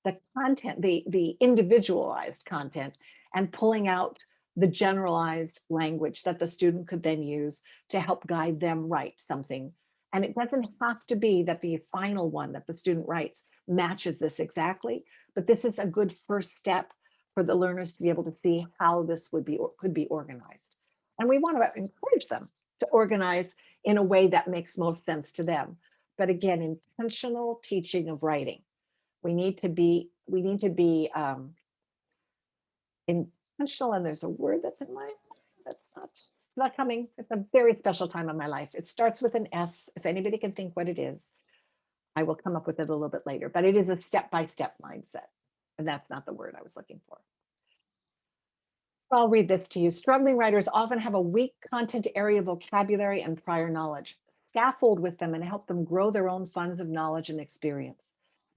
the content, the individualized content, and pulling out the generalized language that the student could then use to help guide them write something. And it doesn't have to be that the final one that the student writes matches this exactly, but this is a good first step for the learners to be able to see how this could be organized. And we want to encourage them to organize in a way that makes most sense to them. But again, intentional teaching of writing. We need to be intentional, and there's a word that's in my that's not coming. It's a very special time in my life. It starts with an S. If anybody can think what it is, I will come up with it a little bit later, but it is a step-by-step mindset. And that's not the word I was looking for. I'll read this to you. Struggling writers often have a weak content area vocabulary and prior knowledge. Scaffold with them and help them grow their own funds of knowledge and experience.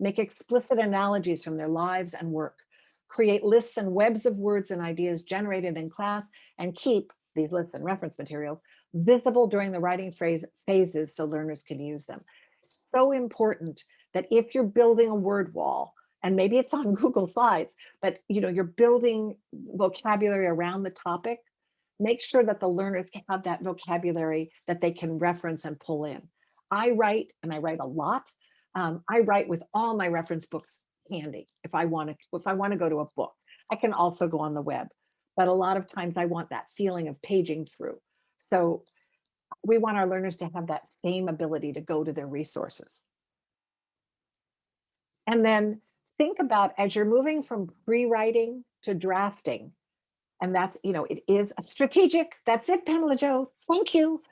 Make explicit analogies from their lives and work. Create lists and webs of words and ideas generated in class, and keep these lists and reference materials visible during the writing phases so learners can use them. So important that if you're building a word wall, and maybe it's on Google Slides, but you're building vocabulary around the topic, make sure that the learners have that vocabulary that they can reference and pull in. I write, and I write a lot. I write with all my reference books handy. If I want to go to a book, I can also go on the web. But a lot of times I want that feeling of paging through. So we want our learners to have that same ability to go to their resources. And then think about, as you're moving from pre-writing to drafting, and that's, it is a strategic, that's it, Pamela Jo, thank you.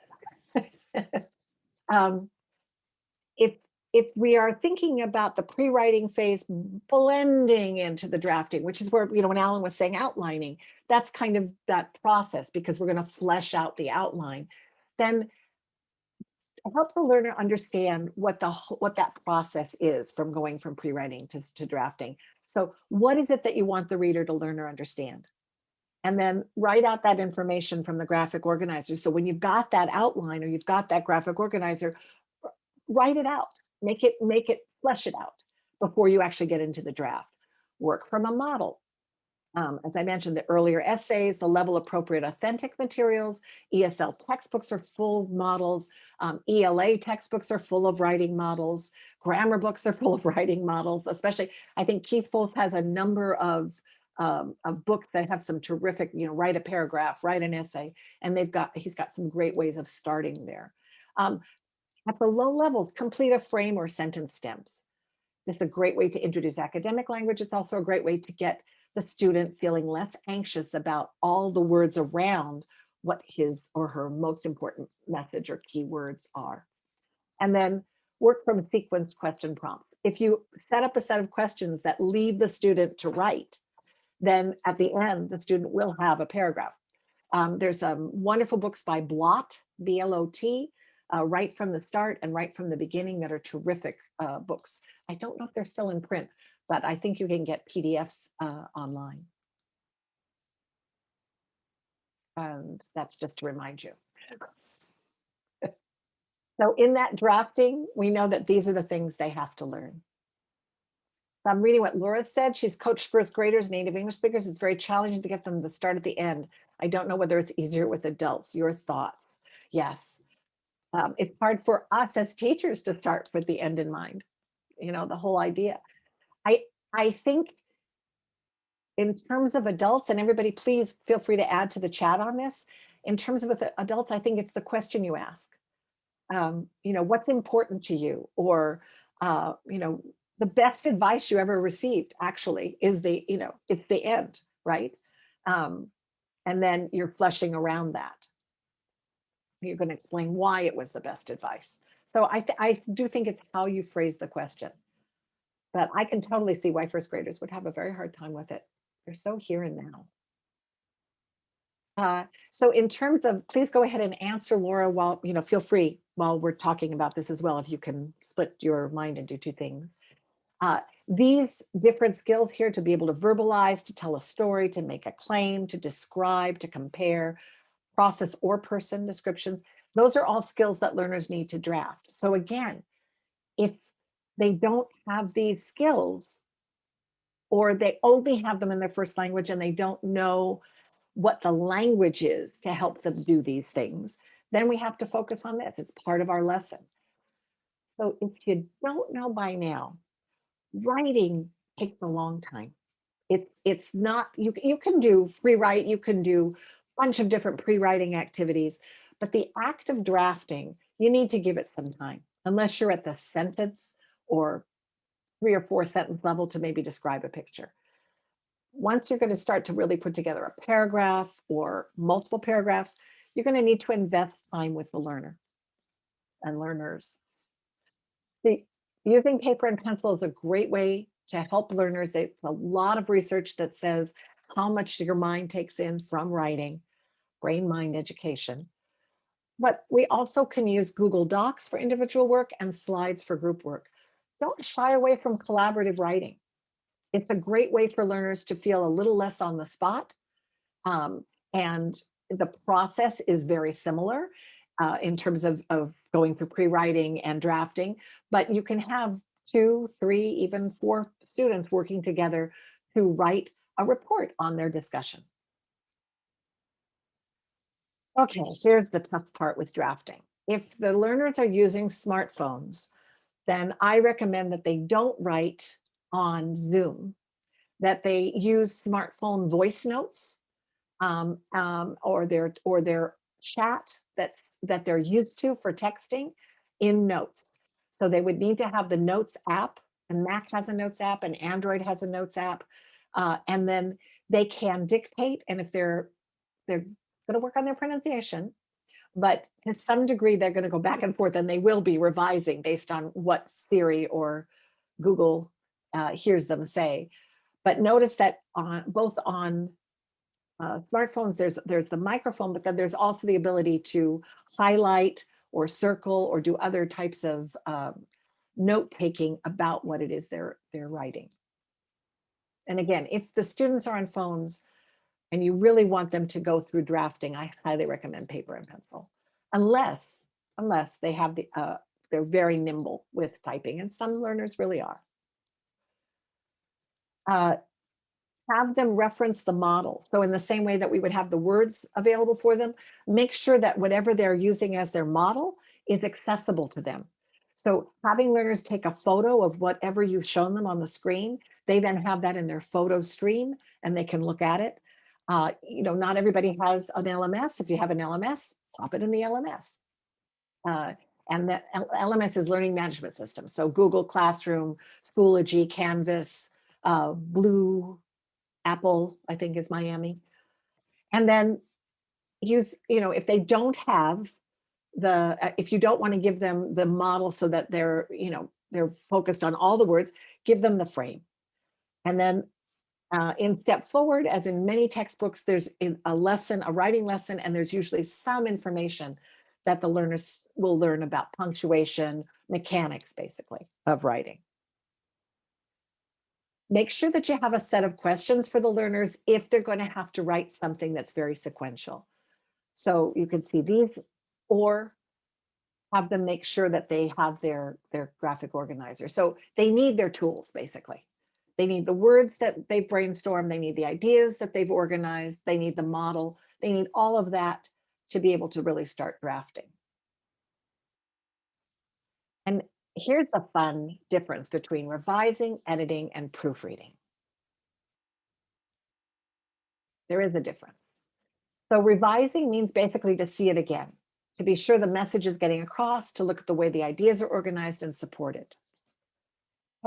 If we are thinking about the pre-writing phase blending into the drafting, which is where, when Alan was saying outlining, that's kind of that process, because we're going to flesh out the outline, then help the learner understand what that process is from going from pre-writing to drafting. So what is it that you want the reader to learn or understand? And then write out that information from the graphic organizer. So when you've got that outline or you've got that graphic organizer, write it out, make it, flesh it out before you actually get into the draft. Work from a model. As I mentioned, the earlier essays, the level appropriate authentic materials, ESL textbooks are full of models, ELA textbooks are full of writing models, grammar books are full of writing models, especially, I think Keith Foltz has a number of books that have some terrific, write a paragraph, write an essay, and he's got some great ways of starting there. At the low levels, complete a frame or sentence stems. This is a great way to introduce academic language. It's also a great way to get the student feeling less anxious about all the words around what his or her most important message or keywords are. And then work from sequenced question prompts. If you set up a set of questions that lead the student to write, then at the end, the student will have a paragraph. There's some wonderful books by Blot, B-L-O-T, Right from the Start and Right from the Beginning that are terrific books. I don't know if they're still in print, but I think you can get PDFs online. And that's just to remind you. So in that drafting, we know that these are the things they have to learn. I'm reading what Laura said. She's coached first graders, native English speakers. It's very challenging to get them to the start at the end. I don't know whether it's easier with adults. Your thoughts? Yes. It's hard for us as teachers to start with the end in mind. You know, the whole idea. I think in terms of adults, and everybody please feel free to add to the chat on this. In terms of adults, I think it's the question you ask. You know, what's important to you? Or, you know, the best advice you ever received actually is the, you know, it's the end, right? And then you're fleshing around that. You're going to explain why it was the best advice. So I do think it's how you phrase the question. But I can totally see why first graders would have a very hard time with it. They're so here and now. So in terms of, please go ahead and answer, Laura, while, you know, feel free while we're talking about this as well, if you can split your mind into two things. These different skills here, to be able to verbalize, to tell a story, to make a claim, to describe, to compare, process or person descriptions, those are all skills that learners need to draft. So again, if they don't have these skills, or they only have them in their first language and they don't know what the language is to help them do these things, then we have to focus on this. It's part of our lesson. So if you don't know by now, writing takes a long time. It's not, you can do free write, you can do a bunch of different pre-writing activities, but the act of drafting, you need to give it some time, unless you're at the sentence or 3 or 4 sentence level to maybe describe a picture. Once you're going to start to really put together a paragraph or multiple paragraphs, you're going to need to invest time with the learner and learners. Using paper and pencil is a great way to help learners. There's a lot of research that says how much your mind takes in from writing, brain-mind education. But we also can use Google Docs for individual work and slides for group work. Don't shy away from collaborative writing. It's a great way for learners to feel a little less on the spot. And the process is very similar in terms of going through pre-writing and drafting, but you can have 2, 3, even 4 students working together to write a report on their discussion. Okay, here's the tough part with drafting. If the learners are using smartphones, then I recommend that they don't write on Zoom, that they use smartphone voice notes or their chat that they're used to for texting in notes. So they would need to have the Notes app, and Mac has a Notes app, and Android has a Notes app, and then they can dictate. And if they're going to work on their pronunciation, but to some degree they're going to go back and forth, and they will be revising based on what Siri or Google hears them say. But notice that both on smartphones, there's the microphone, but then there's also the ability to highlight or circle or do other types of note taking about what it is they're writing. And again, if the students are on phones and you really want them to go through drafting, I highly recommend paper and pencil, unless they have they're very nimble with typing, and some learners really are. Have them reference the model. So in the same way that we would have the words available for them, make sure that whatever they're using as their model is accessible to them. So having learners take a photo of whatever you've shown them on the screen, they then have that in their photo stream and they can look at it. You know, not everybody has an LMS. If you have an LMS, pop it in the LMS. And the LMS is Learning Management System. So Google Classroom, Schoology, Canvas, Blue, Apple, I think is Miami. And then use, you know, if they don't have if you don't want to give them the model so that they're, you know, they're focused on all the words, give them the frame. And then in Step Forward, as in many textbooks, there's a lesson, a writing lesson, and there's usually some information that the learners will learn about punctuation, mechanics, basically, of writing. Make sure that you have a set of questions for the learners if they're going to have to write something that's very sequential. So you can see these, or have them make sure that they have their graphic organizer. So they need their tools, basically. They need the words that they've brainstormed, they need the ideas that they've organized, they need the model, they need all of that to be able to really start drafting. And here's the fun difference between revising, editing, and proofreading. There is a difference. So revising means basically to see it again, to be sure the message is getting across, to look at the way the ideas are organized and supported.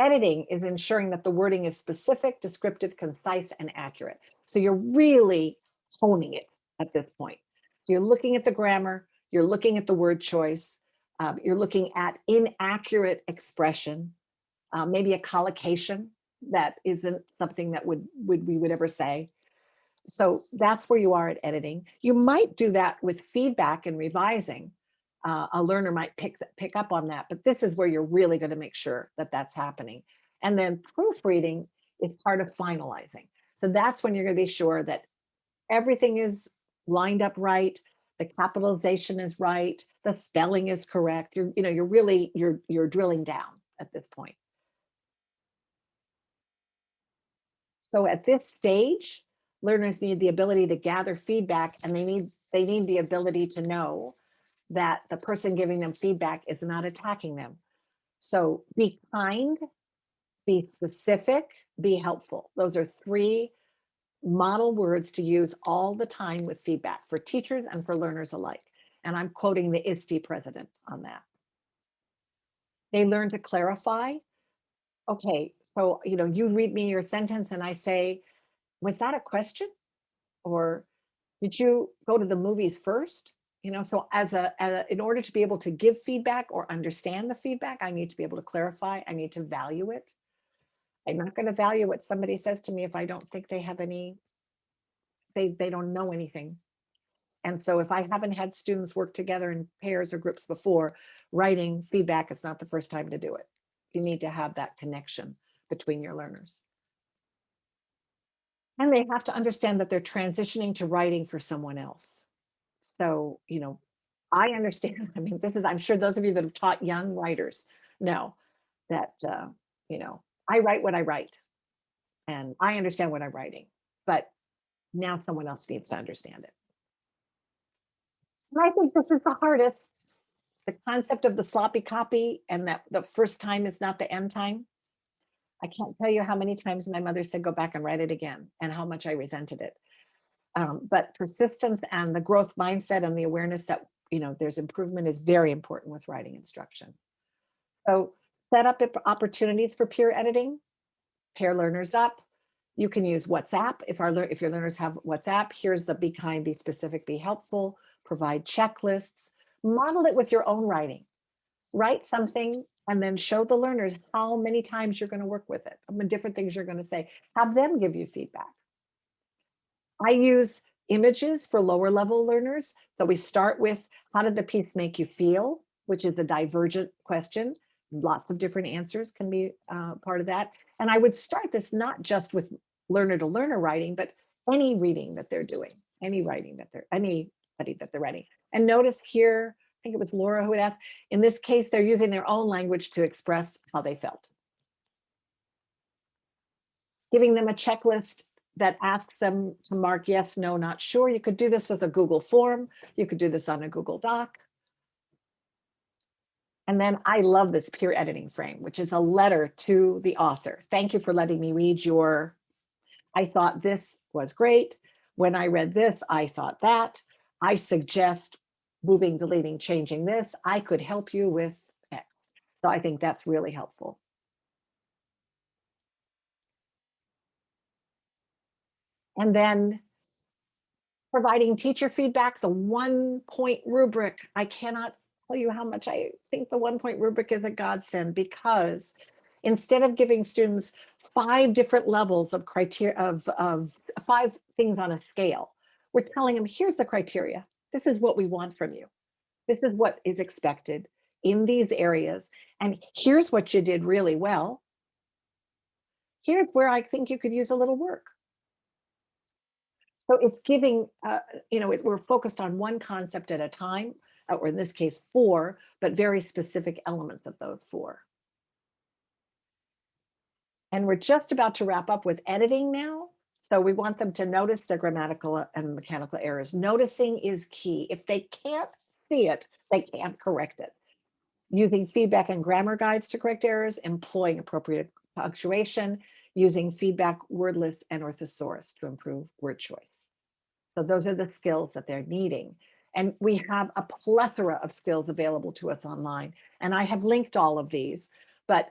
Editing is ensuring that the wording is specific, descriptive, concise, and accurate. So you're really honing it at this point. So you're looking at the grammar, you're looking at the word choice, you're looking at inaccurate expression, maybe a collocation that isn't something that we would ever say. So that's where you are at editing. You might do that with feedback and revising. A learner might pick up on that, but this is where you're really going to make sure that that's happening. And then proofreading is part of finalizing. So that's when you're going to be sure that everything is lined up right, the capitalization is right, the spelling is correct. You're drilling down at this point. So at this stage, learners need the ability to gather feedback, and they need the ability to know that the person giving them feedback is not attacking them. So be kind, be specific, be helpful. Those are 3 model words to use all the time with feedback for teachers and for learners alike. And I'm quoting the ISTE president on that. They learn to clarify. Okay, so you read me your sentence and I say, was that a question? Or did you go to the movies first? So in order to be able to give feedback or understand the feedback, I need to be able to clarify. I need to value it. I'm not going to value what somebody says to me if I don't think they have they don't know anything. And so if I haven't had students work together in pairs or groups before, writing feedback is not the first time to do it. You need to have that connection between your learners. And they have to understand that they're transitioning to writing for someone else. So, I understand. I mean, I'm sure those of you that have taught young writers know that, I write what I write and I understand what I'm writing, but now someone else needs to understand it. And I think this is the hardest. The concept of the sloppy copy and that the first time is not the end time. I can't tell you how many times my mother said, go back and write it again, and how much I resented it. But persistence and the growth mindset and the awareness that there's improvement is very important with writing instruction. So set up opportunities for peer editing, pair learners up. You can use WhatsApp if your learners have WhatsApp. Here's the be kind, be specific, be helpful. Provide checklists. Model it with your own writing. Write something and then show the learners how many times you're going to work with it, how many different things you're going to say. Have them give you feedback. I use images for lower level learners. So we start with, how did the piece make you feel? Which is a divergent question. Lots of different answers can be part of that. And I would start this not just with learner to learner writing, but any reading that they're doing, anybody that they're writing. And notice here, I think it was Laura who had asked, in this case, they're using their own language to express how they felt. Giving them a checklist that asks them to mark yes, no, not sure. You could do this with a Google form. You could do this on a Google Doc. And then I love this peer editing frame, which is a letter to the author. Thank you for letting me read I thought this was great. When I read this, I thought that. I suggest moving, deleting, changing this. I could help you with X. So I think that's really helpful. And then providing teacher feedback, the 1-point rubric. I cannot tell you how much I think the 1-point rubric is a godsend, because instead of giving students 5 different levels of criteria of 5 things on a scale, we're telling them, here's the criteria. This is what we want from you. This is what is expected in these areas. And here's what you did really well. Here's where I think you could use a little work. So it's giving, we're focused on one concept at a time, or in this case, 4, but very specific elements of those 4. And we're just about to wrap up with editing now. So we want them to notice the grammatical and mechanical errors. Noticing is key. If they can't see it, they can't correct it. Using feedback and grammar guides to correct errors, employing appropriate punctuation, using feedback, word lists, and or thesaurus to improve word choice. So those are the skills that they're needing. And we have a plethora of skills available to us online. And I have linked all of these, but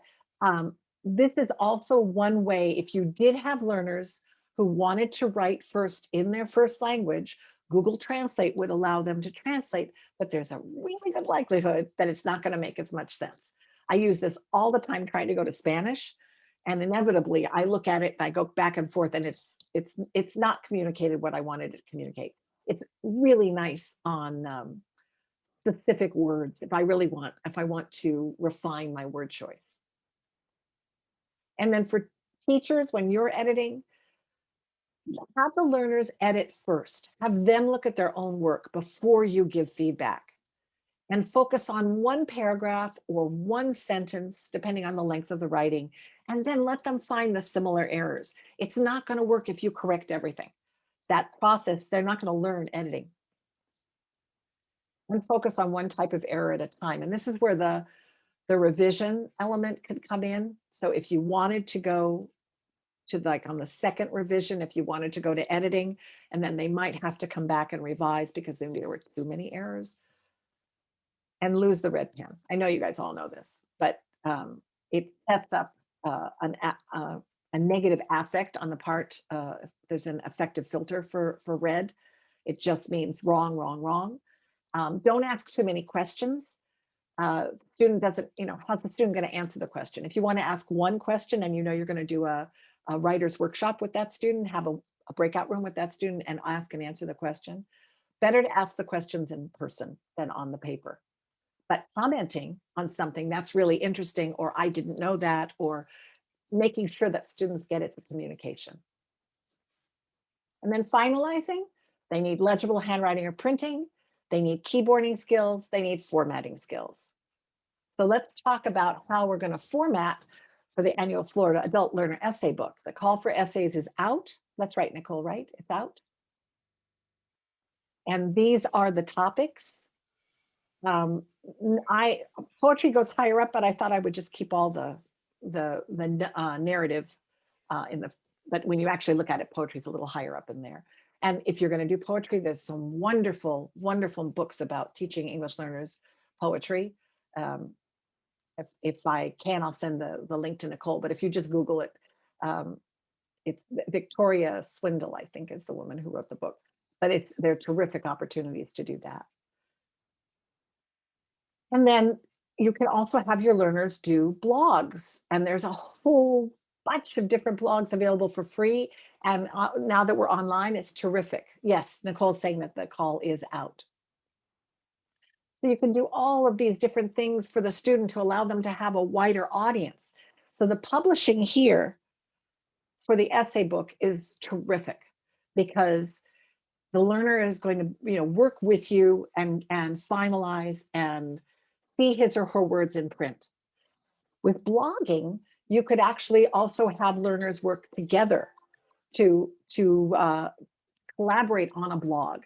this is also one way, if you did have learners who wanted to write first in their first language, Google Translate would allow them to translate, but there's a really good likelihood that it's not going to make as much sense. I use this all the time trying to go to Spanish, and inevitably I look at it and I go back and forth, and it's not communicated what I wanted it to communicate. It's really nice on specific words if I want to refine my word choice. And then for teachers, when you're editing, have the learners edit first. Have them look at their own work before you give feedback. And focus on one paragraph or one sentence, depending on the length of the writing, and then let them find the similar errors. It's not going to work if you correct everything. That process, they're not going to learn editing. And focus on one type of error at a time. And this is where the revision element could come in. So if you wanted to go to, like, on the second revision, if you wanted to go to editing, and then they might have to come back and revise because there were too many errors, and lose the red pen. I know you guys all know this, but it sets up a negative affect on the part. There's an affective filter for red. It just means wrong, wrong, wrong. Don't ask too many questions. Student doesn't, how's the student going to answer the question? If you want to ask one question and you're going to do a writer's workshop with that student, have a breakout room with that student and ask and answer the question. Better to ask the questions in person than on the paper. But commenting on something that's really interesting, or I didn't know that, or making sure that students get it, the communication. And then finalizing, they need legible handwriting or printing. They need keyboarding skills. They need formatting skills. So let's talk about how we're going to format for the annual Florida Adult Learner Essay Book. The call for essays is out. That's right, Nicole, right? It's out. And these are the topics. Poetry goes higher up, but I thought I would just keep all the narrative but when you actually look at it, poetry is a little higher up in there. And if you're going to do poetry, there's some wonderful, wonderful books about teaching English learners poetry. If I can, I'll send the link to Nicole, but if you just Google it, it's Victoria Swindle, I think, is the woman who wrote the book. But they're terrific opportunities to do that. And then you can also have your learners do blogs, and there's a whole bunch of different blogs available for free. And now that we're online, it's terrific. Yes, Nicole's saying that the call is out. So you can do all of these different things for the student to allow them to have a wider audience. So the publishing here for the essay book is terrific because the learner is going to work with you and finalize and see his or her words in print. With blogging, you could actually also have learners work together to collaborate on a blog.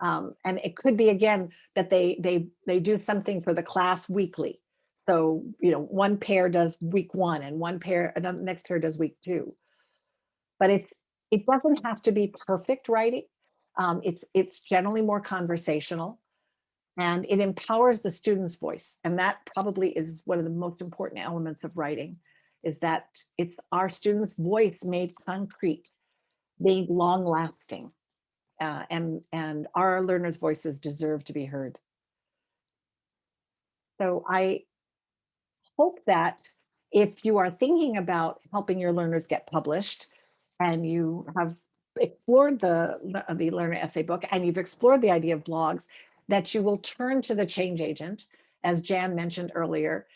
And it could be, again, that they do something for the class weekly. So, one pair does week 1 and another next pair does week 2. But it doesn't have to be perfect writing. It's generally more conversational. And it empowers the student's voice. And that probably is one of the most important elements of writing, is that it's our student's voice made concrete, made long lasting. And our learners' voices deserve to be heard. So I hope that if you are thinking about helping your learners get published, and you have explored the learner essay book, and you've explored the idea of blogs, that you will turn to the change agent, as Jan mentioned earlier.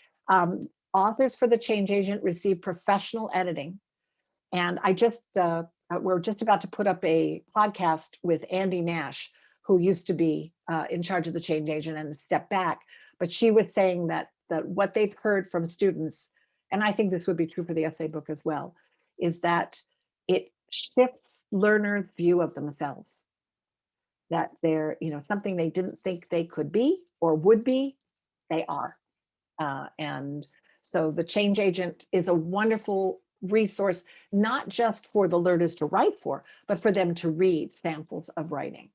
Authors for the change agent receive professional editing. And we're just about to put up a podcast with Andy Nash, who used to be in charge of the change agent and stepped back. But she was saying that what they've heard from students, and I think this would be true for the essay book as well, is that it shifts learners' view of themselves. That they're, something they didn't think they could be or would be, they are. And so the change agent is a wonderful resource, not just for the learners to write for, but for them to read samples of writing.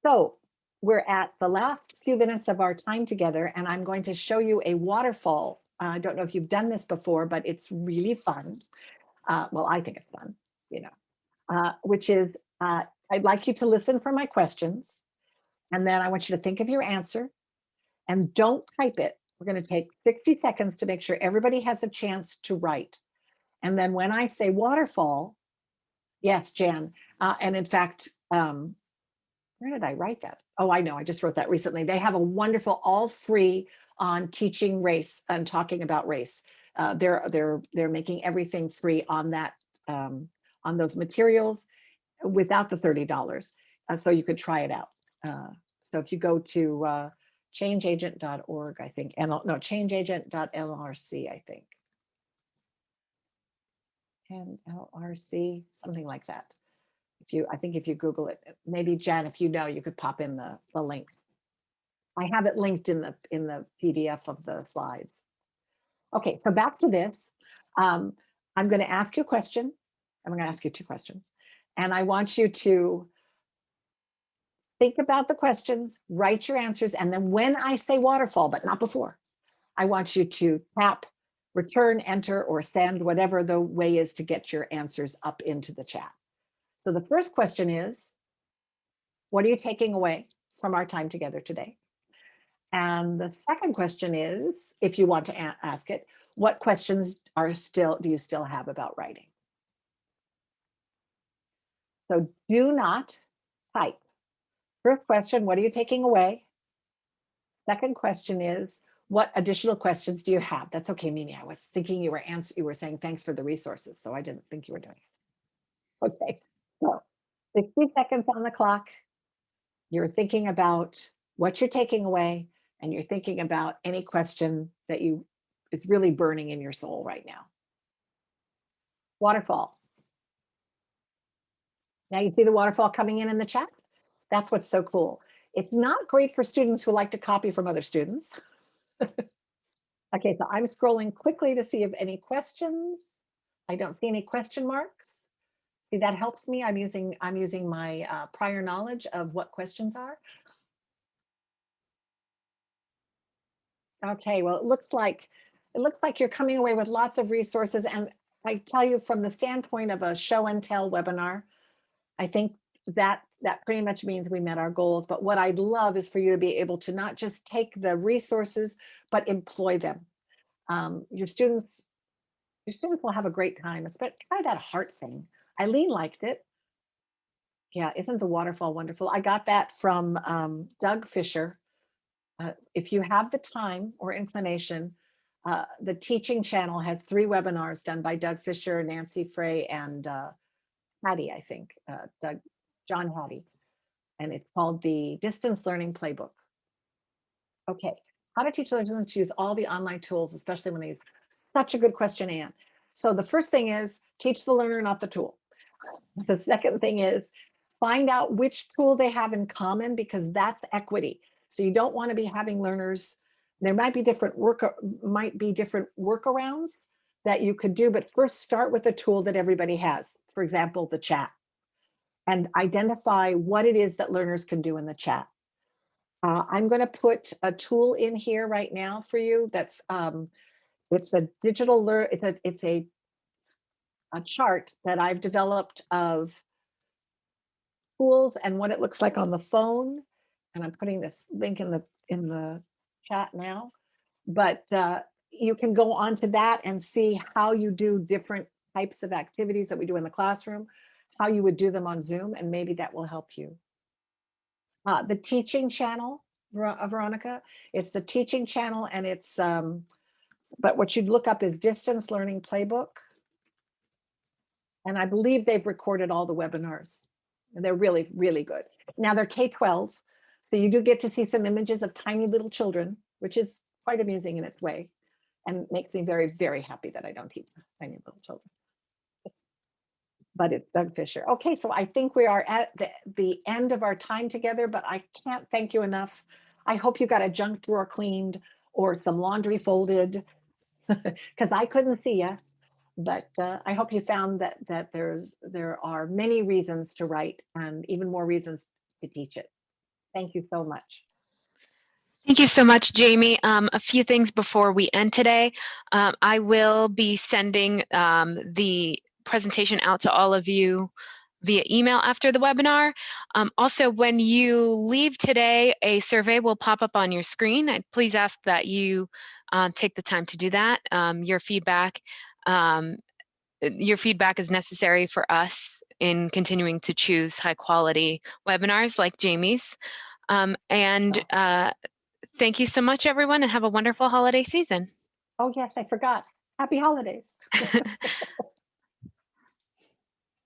So we're at the last few minutes of our time together, and I'm going to show you a waterfall. I don't know if you've done this before, but it's really fun. Well, I think it's fun, which is I'd like you to listen for my questions, and then I want you to think of your answer, and don't type it. We're going to take 60 seconds to make sure everybody has a chance to write. And then when I say waterfall, yes, Jan, and in fact, where did I write that? Oh, I know, I just wrote that recently. They have a wonderful, all free on teaching race and talking about race. They're making everything free on that, on those materials without the $30. So you could try it out. So if you go to changeagent.org, I think, and no, changeagent.lrc, I think. NLRC, something like that. I think if you Google it, maybe Jan, if you know, you could pop in the link. I have it linked in the PDF of the slides. Okay, so back to this. I'm going to ask you a question. I'm going to ask you two questions. And I want you to think about the questions, write your answers, and then when I say waterfall, but not before, I want you to tap, return, enter, or send, whatever the way is to get your answers up into the chat. So the first question is, what are you taking away from our time together today? And the second question is, if you want to ask it, what questions do you still have about writing? So do not type. First question, what are you taking away? Second question is, what additional questions do you have? That's okay, Mimi. I was thinking you were saying thanks for the resources, so I didn't think you were doing it. Okay, so 60 seconds on the clock. You're thinking about what you're taking away, and you're thinking about any question that is really burning in your soul right now. Waterfall. Now you see the waterfall coming in the chat? That's what's so cool. It's not great for students who like to copy from other students. Okay, so I'm scrolling quickly to see if any questions. I don't see any question marks. See, that helps me. I'm using my prior knowledge of what questions are. Okay, well, it looks like you're coming away with lots of resources. And I tell you, from the standpoint of a show and tell webinar, I think that pretty much means we met our goals. But what I'd love is for you to be able to not just take the resources, but employ them. Your students will have a great time. Try that heart thing. Eileen liked it. Yeah, isn't the waterfall wonderful? I got that from Doug Fisher. If you have the time or inclination, the teaching channel has 3 webinars done by Doug Fisher, Nancy Frey, and Hattie, I think, John Hattie. And it's called the Distance Learning Playbook. Okay, how to teach learners to use all the online tools, especially when they, such a good question, Anne. So the first thing is teach the learner, not the tool. The second thing is find out which tool they have in common, because that's equity. So you don't want to be having learners, there might be different workarounds that you could do, but first start with a tool that everybody has. For example, the chat, and identify what it is that learners can do in the chat. I'm going to put a tool in here right now for you. That's it's a digital it's a chart that I've developed of tools and what it looks like on the phone. And I'm putting this link in the chat now. But you can go onto that and see how you do different types of activities that we do in the classroom, how you would do them on Zoom, and maybe that will help you The teaching channel, Veronica, it's the teaching channel, and it's, but what you'd look up is Distance Learning Playbook. And I believe they've recorded all the webinars. And they're really, really good. Now they're K-12, so you do get to see some images of tiny little children, which is quite amusing in its way, and makes me very, very happy that I don't teach tiny little children. But it's Doug Fisher. Okay, so I think we are at the end of our time together, but I can't thank you enough. I hope you got a junk drawer cleaned or some laundry folded, because I couldn't see you. But I hope you found that there are many reasons to write and even more reasons to teach it. Thank you so much. Thank you so much, Jamie. A few things before we end today. I will be sending the presentation out to all of you via email after the webinar. Also, when you leave today, a survey will pop up on your screen. And please ask that you take the time to do that. Your feedback is necessary for us in continuing to choose high quality webinars like Jamie's. Thank you so much, everyone, and have a wonderful holiday season. Oh, yes, I forgot. Happy holidays.